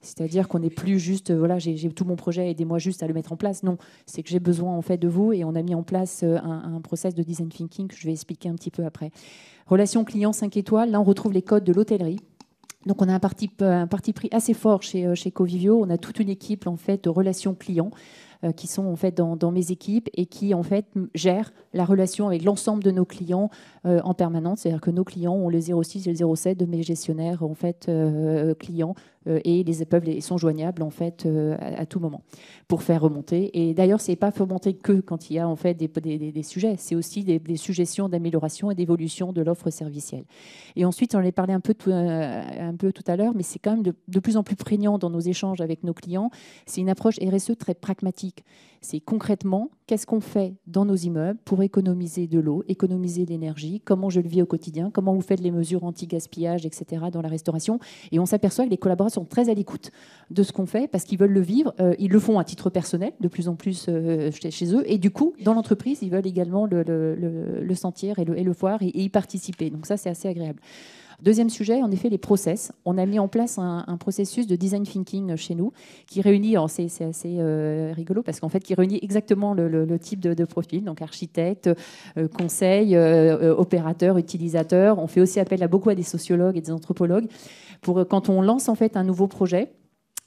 C'est-à-dire qu'on n'est plus juste, voilà, j'ai tout mon projet, aidez-moi juste à le mettre en place. Non, c'est que j'ai besoin en fait de vous, et on a mis en place un process de design thinking que je vais expliquer un petit peu après. Relation client 5 étoiles, là on retrouve les codes de l'hôtellerie. Donc on a un parti pris assez fort chez Covivio. On a toute une équipe en fait de relations clients qui sont en fait dans mes équipes et qui en fait gèrent la relation avec l'ensemble de nos clients en permanence. C'est-à-dire que nos clients ont le 06 et le 07 de mes gestionnaires en fait clients et ils sont joignables en fait à tout moment pour faire remonter. Et d'ailleurs, c'est pas faire remonter que quand il y a en fait des sujets, c'est aussi des suggestions d'amélioration et d'évolution de l'offre servicielle. Et ensuite, on en a parlé un peu tout à l'heure, mais c'est quand même de plus en plus prégnant dans nos échanges avec nos clients. C'est une approche RSE très pragmatique. C'est concrètement, qu'est-ce qu'on fait dans nos immeubles pour économiser de l'eau, économiser de l'énergie, comment je le vis au quotidien, comment vous faites les mesures anti-gaspillage, etc. dans la restauration. Et on s'aperçoit que les collaborateurs sont très à l'écoute de ce qu'on fait parce qu'ils veulent le vivre. Ils le font à titre personnel, de plus en plus chez eux. Et du coup, dans l'entreprise, ils veulent également le sentir et le voir et y participer. Donc ça, c'est assez agréable. Deuxième sujet, en effet, les process. On a mis en place un processus de design thinking chez nous qui réunit, c'est assez rigolo parce qu'en fait, qui réunit exactement le type de profil, donc architecte, conseil, opérateur, utilisateur. On fait aussi appel beaucoup à des sociologues et des anthropologues pour quand on lance en fait un nouveau projet.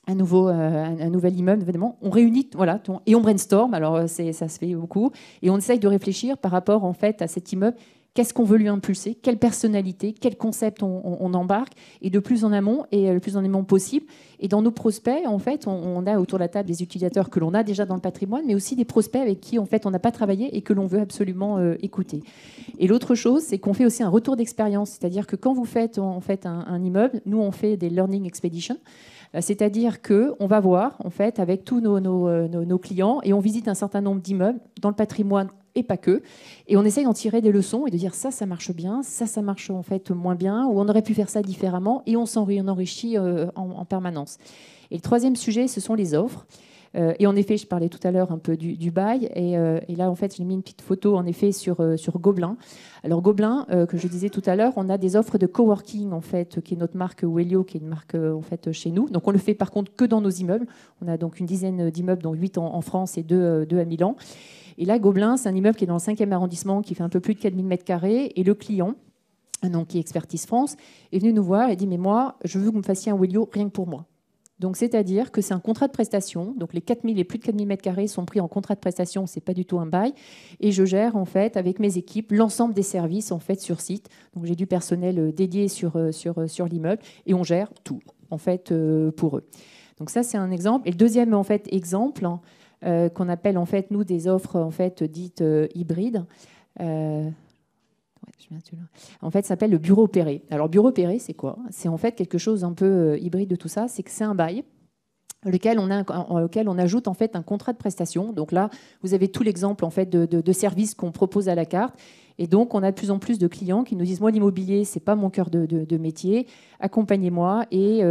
Un nouvel immeuble, évidemment, on réunit, voilà, et on brainstorm. Alors ça se fait beaucoup, et on essaye de réfléchir par rapport en fait à cet immeuble. Qu'est-ce qu'on veut lui impulser? Quelle personnalité? Quel concept on embarque? Et de plus en amont, et le plus en amont possible. Et dans nos prospects, en fait, on a autour de la table des utilisateurs que l'on a déjà dans le patrimoine, mais aussi des prospects avec qui, en fait, on n'a pas travaillé et que l'on veut absolument écouter. Et l'autre chose, c'est qu'on fait aussi un retour d'expérience. C'est-à-dire que quand vous faites en fait un immeuble, nous, on fait des learning expeditions. C'est-à-dire qu'on va voir, en fait, avec tous nos clients, et on visite un certain nombre d'immeubles dans le patrimoine et pas que, et on essaye d'en tirer des leçons et de dire ça marche bien, ça marche en fait moins bien, ou on aurait pu faire ça différemment, et on enrichit en permanence. Et le troisième sujet, ce sont les offres. Et en effet, je parlais tout à l'heure un peu du bail. Et là, en fait, j'ai mis une petite photo, en effet, sur Gobelin. Alors, Gobelin, que je disais tout à l'heure, on a des offres de coworking, en fait, qui est notre marque Wellio, qui est une marque, en fait, chez nous. Donc, on le fait, par contre, que dans nos immeubles. On a donc une dizaine d'immeubles, dont 8 en France et 2 à Milan. Et là, Gobelin, c'est un immeuble qui est dans le 5e arrondissement, qui fait un peu plus de 4000 m². Et le client, donc, qui est Expertise France, est venu nous voir et dit « Mais moi, je veux que vous me fassiez un Wellio rien que pour moi ». Donc, c'est-à-dire que c'est un contrat de prestation. Donc, les plus de 4000 m² sont pris en contrat de prestation. Ce n'est pas du tout un bail. Et je gère, en fait, avec mes équipes, l'ensemble des services, en fait, sur site. Donc, j'ai du personnel dédié sur l'immeuble. Et on gère tout, en fait, pour eux. Donc, ça, c'est un exemple. Et le deuxième, en fait, exemple, qu'on appelle, en fait, nous, des offres, en fait, dites hybrides. En fait, ça s'appelle le bureau opéré. Alors, bureau opéré, c'est quoi? C'est en fait quelque chose un peu hybride de tout ça. C'est que c'est un bail auquel on ajoute en fait un contrat de prestation. Donc là, vous avez tout l'exemple en fait de services qu'on propose à la carte. Et donc, on a de plus en plus de clients qui nous disent « Moi, l'immobilier, ce n'est pas mon cœur de métier. Accompagnez-moi et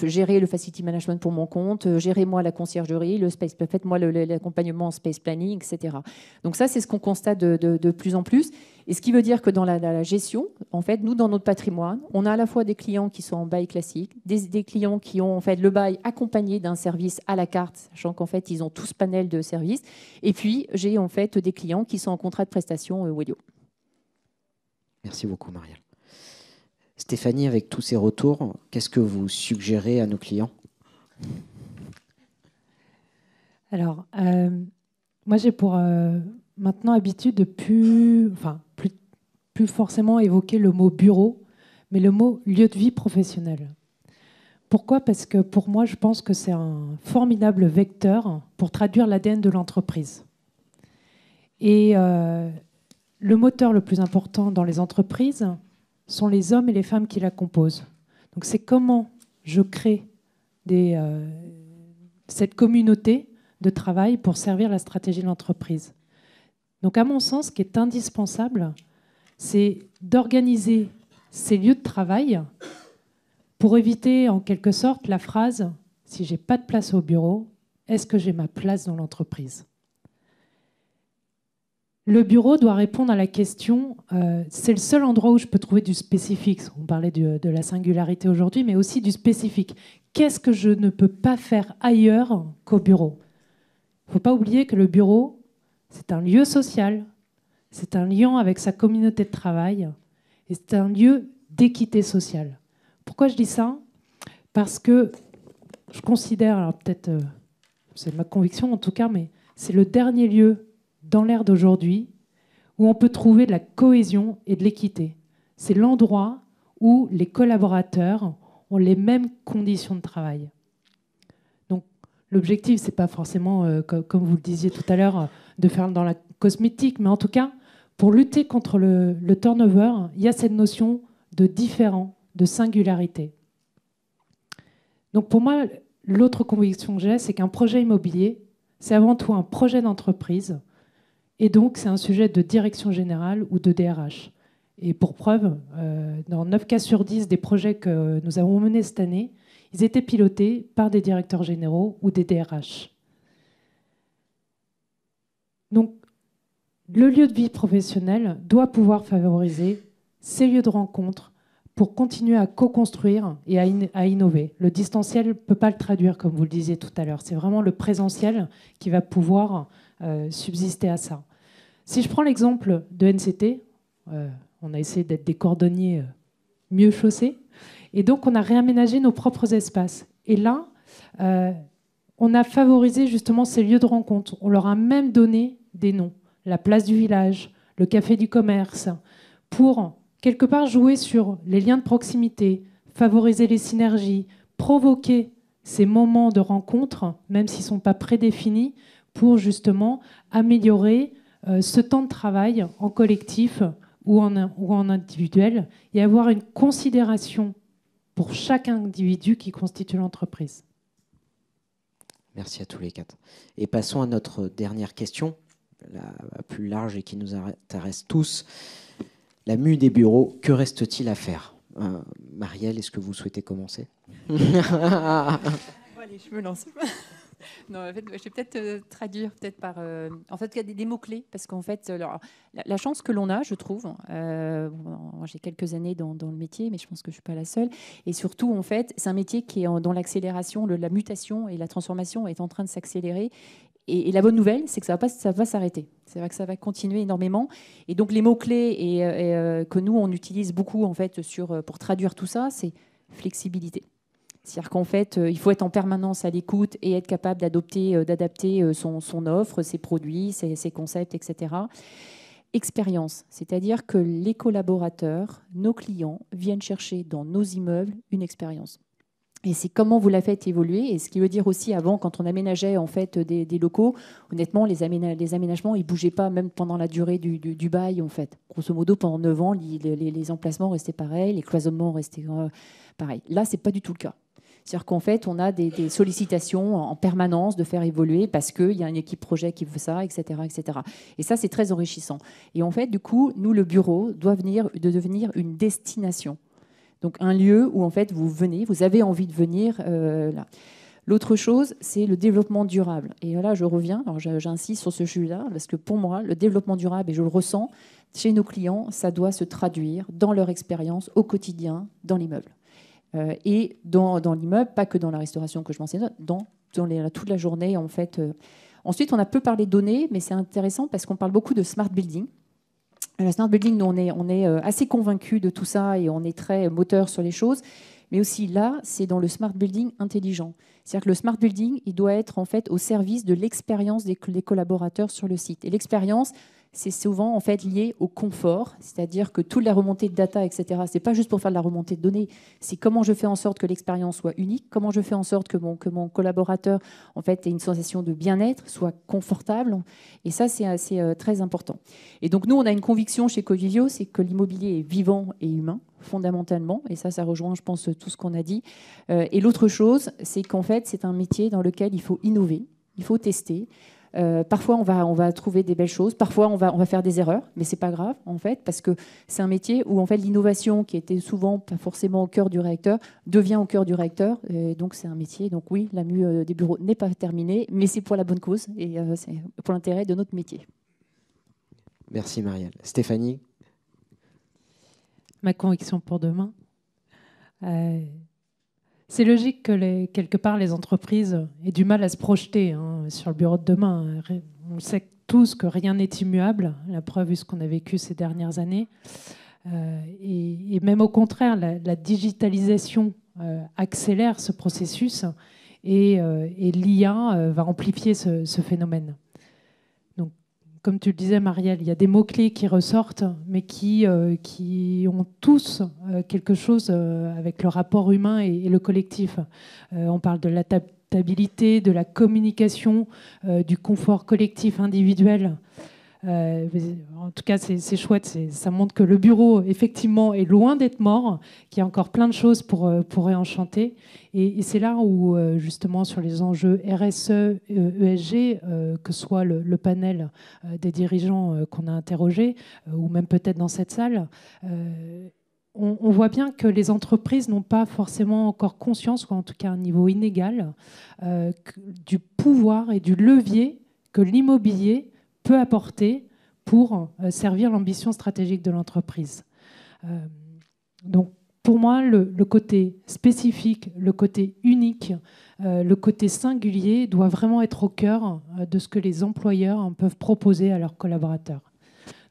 gérez le facility management pour mon compte, gérez-moi la conciergerie, faites-moi l'accompagnement en space planning, etc. » Donc ça, c'est ce qu'on constate de plus en plus. Et ce qui veut dire que dans la gestion, en fait, nous, dans notre patrimoine, on a à la fois des clients qui sont en bail classique, des clients qui ont en fait le bail accompagné d'un service à la carte, sachant qu'en fait, ils ont tout ce panel de services. Et puis, j'ai en fait des clients qui sont en contrat de prestation Wellio.
Merci beaucoup, Marielle. Stéphanie, avec tous ces retours, qu'est-ce que vous suggérez à nos clients?
Alors, moi, j'ai pour maintenant habitude de plus forcément évoquer le mot bureau, mais le mot lieu de vie professionnel. Pourquoi? Parce que pour moi, je pense que c'est un formidable vecteur pour traduire l'ADN de l'entreprise. Et le moteur le plus important dans les entreprises sont les hommes et les femmes qui la composent. Donc c'est comment je crée cette communauté de travail pour servir la stratégie de l'entreprise. Donc à mon sens, ce qui est indispensable, c'est d'organiser ces lieux de travail pour éviter en quelque sorte la phrase « si je n'ai pas de place au bureau, est-ce que j'ai ma place dans l'entreprise ?» Le bureau doit répondre à la question, c'est le seul endroit où je peux trouver du spécifique. On parlait de la singularité aujourd'hui, mais aussi du spécifique. qu'est-ce que je ne peux pas faire ailleurs qu'au bureau? Il ne faut pas oublier que le bureau, c'est un lieu social, c'est un lien avec sa communauté de travail et c'est un lieu d'équité sociale. Pourquoi je dis ça? Parce que je considère, alors peut-être c'est ma conviction en tout cas, mais c'est le dernier lieu dans l'ère d'aujourd'hui où on peut trouver de la cohésion et de l'équité. C'est l'endroit où les collaborateurs ont les mêmes conditions de travail. Donc l'objectif, ce n'est pas forcément, comme vous le disiez tout à l'heure, de faire dans la cosmétique, mais en tout cas, pour lutter contre le turnover, il y a cette notion de différent, de singularité. Donc pour moi, l'autre conviction que j'ai, c'est qu'un projet immobilier, c'est avant tout un projet d'entreprise, et donc c'est un sujet de direction générale ou de DRH. Et pour preuve, dans 9 cas sur 10 des projets que nous avons menés cette année, ils étaient pilotés par des directeurs généraux ou des DRH. Donc, le lieu de vie professionnelle doit pouvoir favoriser ces lieux de rencontre pour continuer à co-construire et à innover. Le distanciel ne peut pas le traduire, comme vous le disiez tout à l'heure. C'est vraiment le présentiel qui va pouvoir subsister à ça. Si je prends l'exemple de NCT, on a essayé d'être des cordonniers mieux chaussés, et donc on a réaménagé nos propres espaces. Et là, on a favorisé justement ces lieux de rencontre. On leur a même donné des noms. La place du village, le café du commerce, pour quelque part jouer sur les liens de proximité, favoriser les synergies, provoquer ces moments de rencontre, même s'ils ne sont pas prédéfinis, pour justement améliorer ce temps de travail en collectif ou en individuel et avoir une considération pour chaque individu qui constitue l'entreprise.
Merci à tous les quatre. Et passons à notre dernière question, la plus large et qui nous intéresse tous. La mue des bureaux, que reste-t-il à faire? Marielle, est-ce que vous souhaitez commencer?
Allez, je me lance. Non, en fait, je vais peut-être traduire par en fait, il y a des mots-clés parce qu'en fait, alors, la chance que l'on a, je trouve, moi, j'ai quelques années dans le métier, mais je pense que je ne suis pas la seule. Et surtout, en fait, c'est un métier qui est dans l'accélération, la mutation et la transformation est en train de s'accélérer. Et la bonne nouvelle, c'est que ça va s'arrêter. C'est vrai que ça va continuer énormément. Et donc, les mots-clés que nous, on utilise beaucoup en fait, pour traduire tout ça, c'est flexibilité. C'est-à-dire qu'en fait, il faut être en permanence à l'écoute et être capable d'adapter son offre, ses produits, ses concepts, etc. Expérience, c'est-à-dire que les collaborateurs, nos clients, viennent chercher dans nos immeubles une expérience. Et c'est comment vous la faites évoluer. Et ce qui veut dire aussi, avant, quand on aménageait en fait des locaux, honnêtement, les aménagements, ils ne bougeaient pas, même pendant la durée du bail, en fait. Grosso modo, pendant 9 ans, les emplacements restaient pareils, les cloisonnements restaient pareils. Là, ce n'est pas du tout le cas. C'est-à-dire qu'en fait, on a des sollicitations en permanence de faire évoluer parce qu'il y a une équipe projet qui veut ça, etc., etc. Et ça, c'est très enrichissant. Et en fait, du coup, nous, le bureau doit devenir une destination. Donc un lieu où en fait vous avez envie de venir là. L'autre chose, c'est le développement durable. Et là, je reviens, alors j'insiste sur ce sujet-là, parce que pour moi, le développement durable, et je le ressens chez nos clients, ça doit se traduire dans leur expérience au quotidien, dans l'immeuble. Et dans l'immeuble, pas que dans la restauration que je mentionne, dans toute la journée en fait. Ensuite, on a peu parlé de données, mais c'est intéressant parce qu'on parle beaucoup de smart building. Le smart building, nous, on est assez convaincus de tout ça et on est très moteur sur les choses. Mais aussi là, c'est dans le smart building intelligent. C'est-à-dire que le smart building, il doit être en fait au service de l'expérience des collaborateurs sur le site. Et l'expérience, c'est souvent en fait lié au confort, c'est-à-dire que toute la remontée de data, etc., c'est pas juste pour faire de la remontée de données, c'est comment je fais en sorte que l'expérience soit unique, comment je fais en sorte que mon collaborateur en fait ait une sensation de bien-être, soit confortable, et ça c'est très important. Et donc nous on a une conviction chez Covivio, c'est que l'immobilier est vivant et humain fondamentalement, et ça rejoint je pense tout ce qu'on a dit. Et l'autre chose, c'est qu'en fait c'est un métier dans lequel il faut innover, il faut tester. Parfois, on va trouver des belles choses. Parfois, on va faire des erreurs, mais c'est pas grave en fait, parce que c'est un métier où en fait l'innovation, qui était souvent pas forcément au cœur du réacteur, devient au cœur du réacteur. Et donc, c'est un métier. Donc oui, la mue des bureaux n'est pas terminée, mais c'est pour la bonne cause et c'est pour l'intérêt de notre métier.
Merci Marielle. Stéphanie.
Ma conviction pour demain. C'est logique que quelque part les entreprises aient du mal à se projeter sur le bureau de demain. On sait tous que rien n'est immuable, la preuve est ce qu'on a vécu ces dernières années. Et même au contraire, la digitalisation accélère ce processus et l'IA va amplifier ce phénomène. Donc, comme tu le disais, Marielle, il y a des mots-clés qui ressortent, mais qui ont tous quelque chose avec le rapport humain et le collectif. On parle de l'adaptabilité, de la communication, du confort collectif individuel. En tout cas, c'est chouette. Ça montre que le bureau, effectivement, est loin d'être mort, qu'il y a encore plein de choses pour réenchanter. Et c'est là où, justement, sur les enjeux RSE, ESG, que soit le panel des dirigeants qu'on a interrogés, ou même peut-être dans cette salle, on voit bien que les entreprises n'ont pas forcément encore conscience, ou en tout cas à un niveau inégal, du pouvoir et du levier que l'immobilier peut apporter pour servir l'ambition stratégique de l'entreprise. Donc, pour moi, le côté spécifique, le côté unique, le côté singulier doit vraiment être au cœur de ce que les employeurs peuvent proposer à leurs collaborateurs.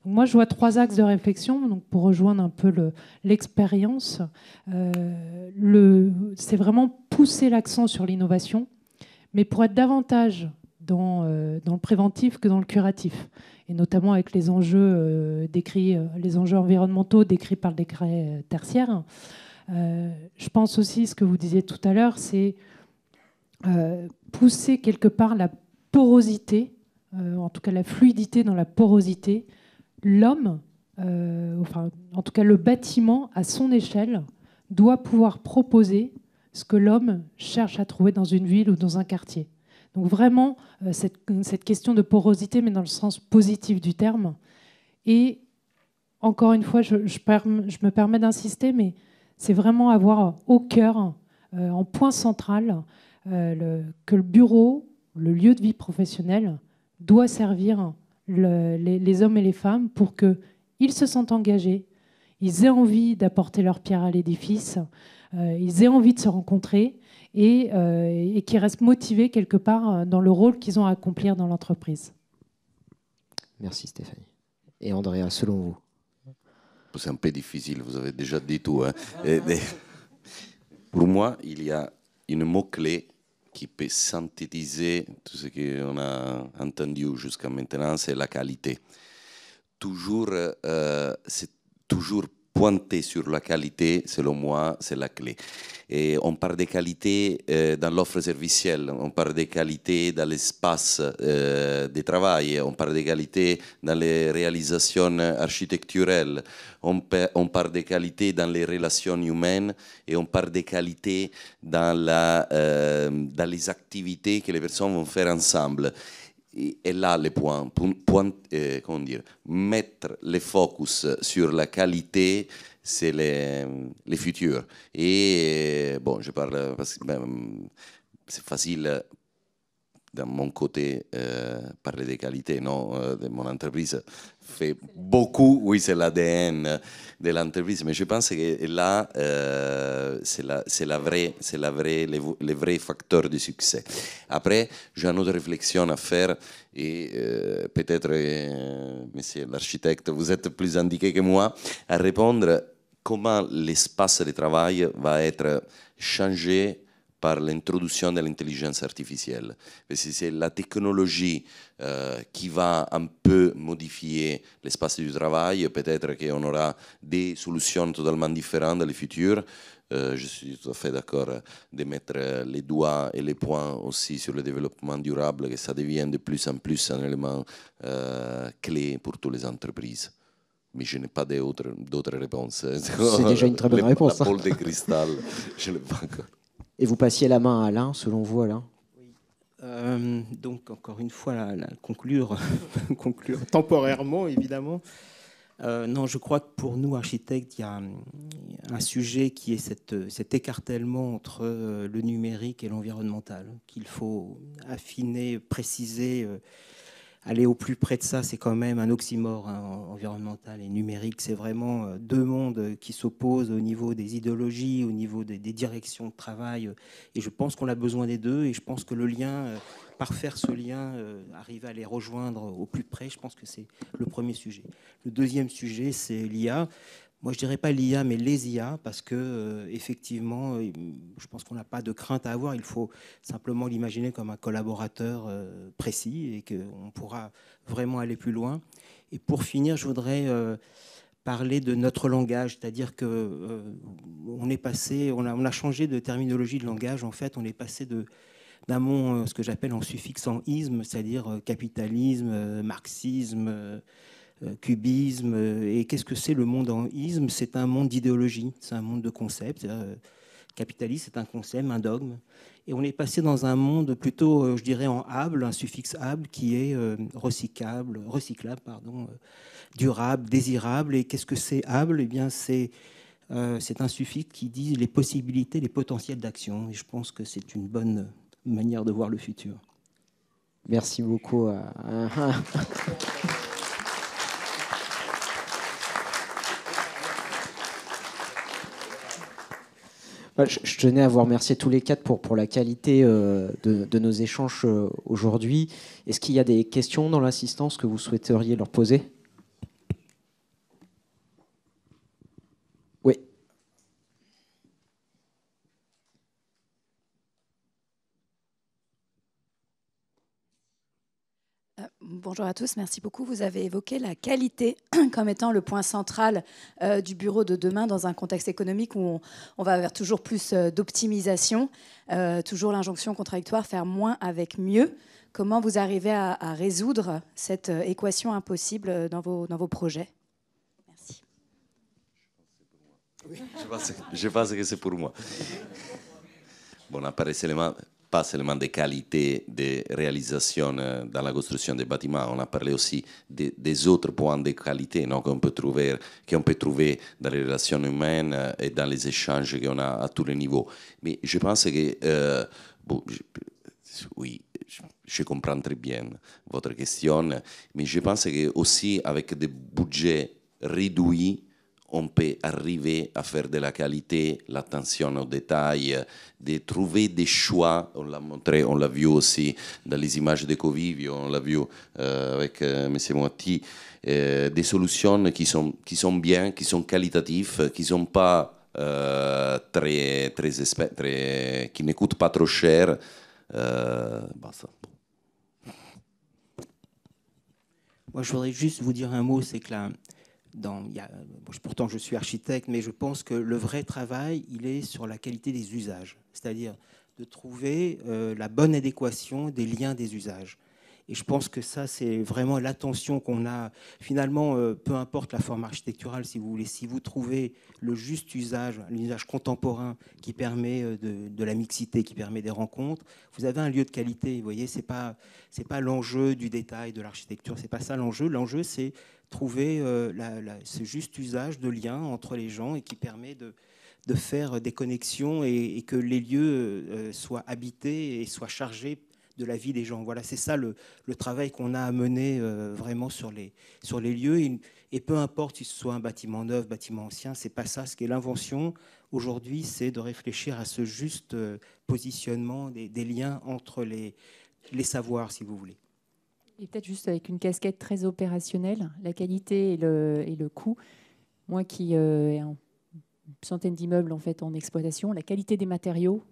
Donc, moi, je vois 3 axes de réflexion. Donc, pour rejoindre un peu l'expérience, c'est vraiment pousser l'accent sur l'innovation, mais pour être davantage dans le préventif que dans le curatif, et notamment avec les enjeux les enjeux environnementaux décrits par le décret tertiaire. Je pense aussi, ce que vous disiez tout à l'heure, c'est pousser quelque part la porosité, en tout cas la fluidité dans la porosité. L'homme, en tout cas le bâtiment à son échelle, doit pouvoir proposer ce que l'homme cherche à trouver dans une ville ou dans un quartier. Donc vraiment, cette question de porosité, mais dans le sens positif du terme. Et encore une fois, je me permets d'insister, mais c'est vraiment avoir au cœur, en point central, que le bureau, le lieu de vie professionnel, doit servir les hommes et les femmes pour qu'ils se sentent engagés, ils aient envie d'apporter leur pierre à l'édifice, ils aient envie de se rencontrer, et qui restent motivés quelque part dans le rôle qu'ils ont à accomplir dans l'entreprise.
Merci Stéphanie. Et Andrea, selon vous?
C'est un peu difficile, vous avez déjà dit tout. Hein. Pour moi, il y a une mot-clé qui peut synthétiser tout ce qu'on a entendu jusqu'à maintenant, c'est la qualité. C'est toujours pointer sur la qualité, selon moi, c'est la clé. Et on parle de qualité dans l'offre servicielle, on parle de qualité dans l'espace de travail, on parle de qualité dans les réalisations architecturales, on parle de qualité dans les relations humaines et on parle de qualité dans les activités que les personnes vont faire ensemble. Et là, le point comment dire, mettre le focus sur la qualité, c'est les futurs. Et bon, je parle parce que c'est facile de mon côté parler de qualité, non, de mon entreprise fait beaucoup, oui, c'est l'ADN de l'entreprise, mais je pense que là, c'est le vrai facteur de succès. Après, j'ai une autre réflexion à faire et peut-être, monsieur l'architecte, vous êtes plus indiqué que moi à répondre comment l'espace de travail va être changé par l'introduction de l'intelligence artificielle. Parce que c'est la technologie qui va un peu modifier l'espace du travail. Peut-être qu'on aura des solutions totalement différentes dans le futur. Je suis tout à fait d'accord de mettre les doigts et les points aussi sur le développement durable, que ça devient de plus en plus un élément clé pour toutes les entreprises. Mais je n'ai pas d'autres réponses.
C'est déjà une très bonne réponse.
La boule de cristal, je n'ai pas encore.
Et vous passiez la main à Alain, selon vous, Alain?
Oui. Donc, encore une fois, conclure temporairement, évidemment. Non, je crois que pour nous, architectes, il y a un sujet qui est cet écartèlement entre le numérique et l'environnemental, qu'il faut affiner, préciser aller au plus près de ça, c'est quand même un oxymore, hein, environnemental et numérique. C'est vraiment deux mondes qui s'opposent au niveau des idéologies, au niveau des directions de travail. Et je pense qu'on a besoin des deux. Et je pense que le lien, parfaire ce lien, arriver à les rejoindre au plus près, je pense que c'est le premier sujet. Le deuxième sujet, c'est l'IA. Moi, je dirais pas l'IA, mais les IA, parce que effectivement, je pense qu'on n'a pas de crainte à avoir. Il faut simplement l'imaginer comme un collaborateur précis et qu'on pourra vraiment aller plus loin. Et pour finir, je voudrais parler de notre langage, c'est-à-dire que on est passé, on a changé de terminologie de langage. En fait, on est passé d'un mot, ce que j'appelle en suffixant isme, c'est-à-dire capitalisme, marxisme. Cubisme. Et qu'est-ce que c'est le monde en isme? C'est un monde d'idéologie, c'est un monde de concepts. Capitaliste, c'est un concept, un dogme. Et on est passé dans un monde plutôt, je dirais, en able, un suffixe able, qui est recyclable, durable, désirable. Et qu'est-ce que c'est able? Eh bien, c'est un suffixe qui dit les possibilités, les potentiels d'action. Et je pense que c'est une bonne manière de voir le futur.
Merci beaucoup. Je tenais à vous remercier tous les quatre pour la qualité de nos échanges aujourd'hui. Est-ce qu'il y a des questions dans l'assistance que vous souhaiteriez leur poser? Oui.
Bonjour à tous, merci beaucoup. Vous avez évoqué la qualité comme étant le point central du bureau de demain dans un contexte économique où on va vers toujours plus d'optimisation, toujours l'injonction contradictoire, faire moins avec mieux. Comment vous arrivez à résoudre cette équation impossible dans vos projets? Merci.
Je pense que c'est pour moi. Bon, on a parlé pas seulement des qualités de réalisation dans la construction des bâtiments, on a parlé aussi des autres points de qualité, non, qu'on peut trouver dans les relations humaines et dans les échanges qu'on a à tous les niveaux. Mais je pense que, oui, je comprends très bien votre question, mais je pense que aussi avec des budgets réduits, on peut arriver à faire de la qualité, l'attention aux détails, de trouver des choix. On l'a montré, on l'a vu aussi dans les images de Covivio, on l'a vu avec M. Moatti, des solutions qui sont bien, qui sont qualitatives, qui sont pas qui ne coûtent pas trop cher. Basta.
Moi, je voudrais juste vous dire un mot, c'est que là, pourtant je suis architecte, mais je pense que le vrai travail, il est sur la qualité des usages, c'est-à-dire de trouver la bonne adéquation des liens des usages. Et je pense que ça, c'est vraiment l'attention qu'on a. Finalement, peu importe la forme architecturale, si vous voulez, si vous trouvez le juste usage, l'usage contemporain qui permet de la mixité, qui permet des rencontres, vous avez un lieu de qualité. Vous voyez, c'est pas l'enjeu du détail de l'architecture, c'est pas ça l'enjeu. L'enjeu, c'est trouver ce juste usage de lien entre les gens et qui permet de faire des connexions et que les lieux soient habités et soient chargés de la vie des gens. Voilà, c'est ça le travail qu'on a à mener vraiment sur les lieux. Et peu importe si ce soit un bâtiment neuf, bâtiment ancien, c'est pas ça. Ce qui est l'invention aujourd'hui, c'est de réfléchir à ce juste positionnement des liens entre les savoirs, si vous voulez.
Et peut-être juste avec une casquette très opérationnelle, la qualité et le coût. Moi qui ai une centaine d'immeubles en fait en exploitation, la qualité des matériaux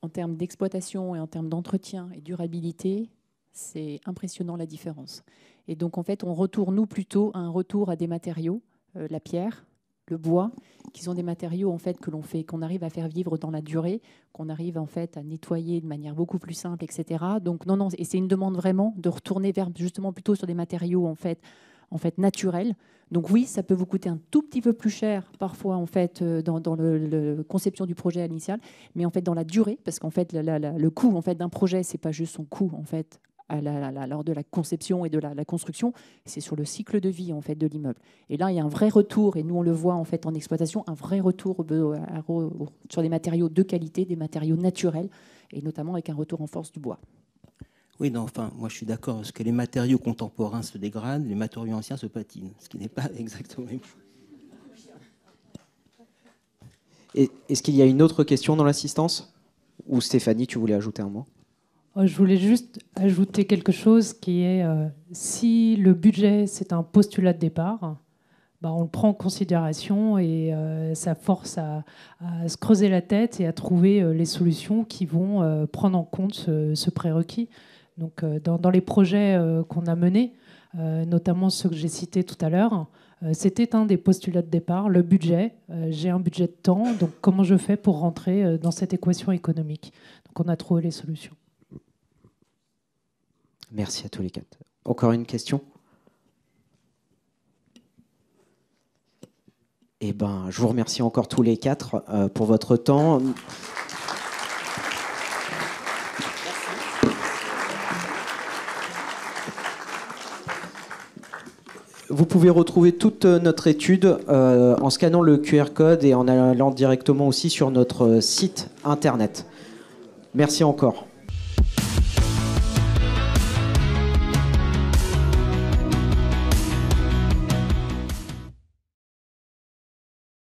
en termes d'exploitation et en termes d'entretien et durabilité, c'est impressionnant la différence. Et donc en fait, on retourne nous plutôt à un retour à des matériaux, la pierre, le bois, qui sont des matériaux en fait qu'on arrive à faire vivre dans la durée, qu'on arrive en fait à nettoyer de manière beaucoup plus simple, etc. Donc non, et c'est une demande vraiment de retourner vers justement plutôt sur des matériaux en fait naturels. Donc oui, ça peut vous coûter un tout petit peu plus cher parfois en fait dans la conception du projet initial, mais en fait dans la durée, parce qu'en fait le coût en fait d'un projet, c'est pas juste son coût en fait lors de la conception et de la construction, c'est sur le cycle de vie en fait de l'immeuble. Et là, il y a un vrai retour, et nous on le voit en fait en exploitation, un vrai retour sur des matériaux de qualité, des matériaux naturels, et notamment avec un retour en force du bois.
Oui, non, enfin, moi je suis d'accord, parce que les matériaux contemporains se dégradent, les matériaux anciens se patinent, ce qui n'est pas exactement la même chose.
Est-ce qu'il y a une autre question dans l'assistance? Ou Stéphanie, tu voulais ajouter un mot?
Je voulais juste ajouter quelque chose qui est, si le budget c'est un postulat de départ, on le prend en considération et ça force à se creuser la tête et à trouver les solutions qui vont prendre en compte ce prérequis. Donc, dans les projets qu'on a menés, notamment ceux que j'ai cités tout à l'heure, c'était un des postulats de départ, le budget. J'ai un budget de temps, donc comment je fais pour rentrer dans cette équation économique? Donc on a trouvé les solutions.
Merci à tous les quatre. Encore une question? Eh ben, je vous remercie encore tous les quatre pour votre temps. Vous pouvez retrouver toute notre étude en scannant le QR code et en allant directement aussi sur notre site internet. Merci encore.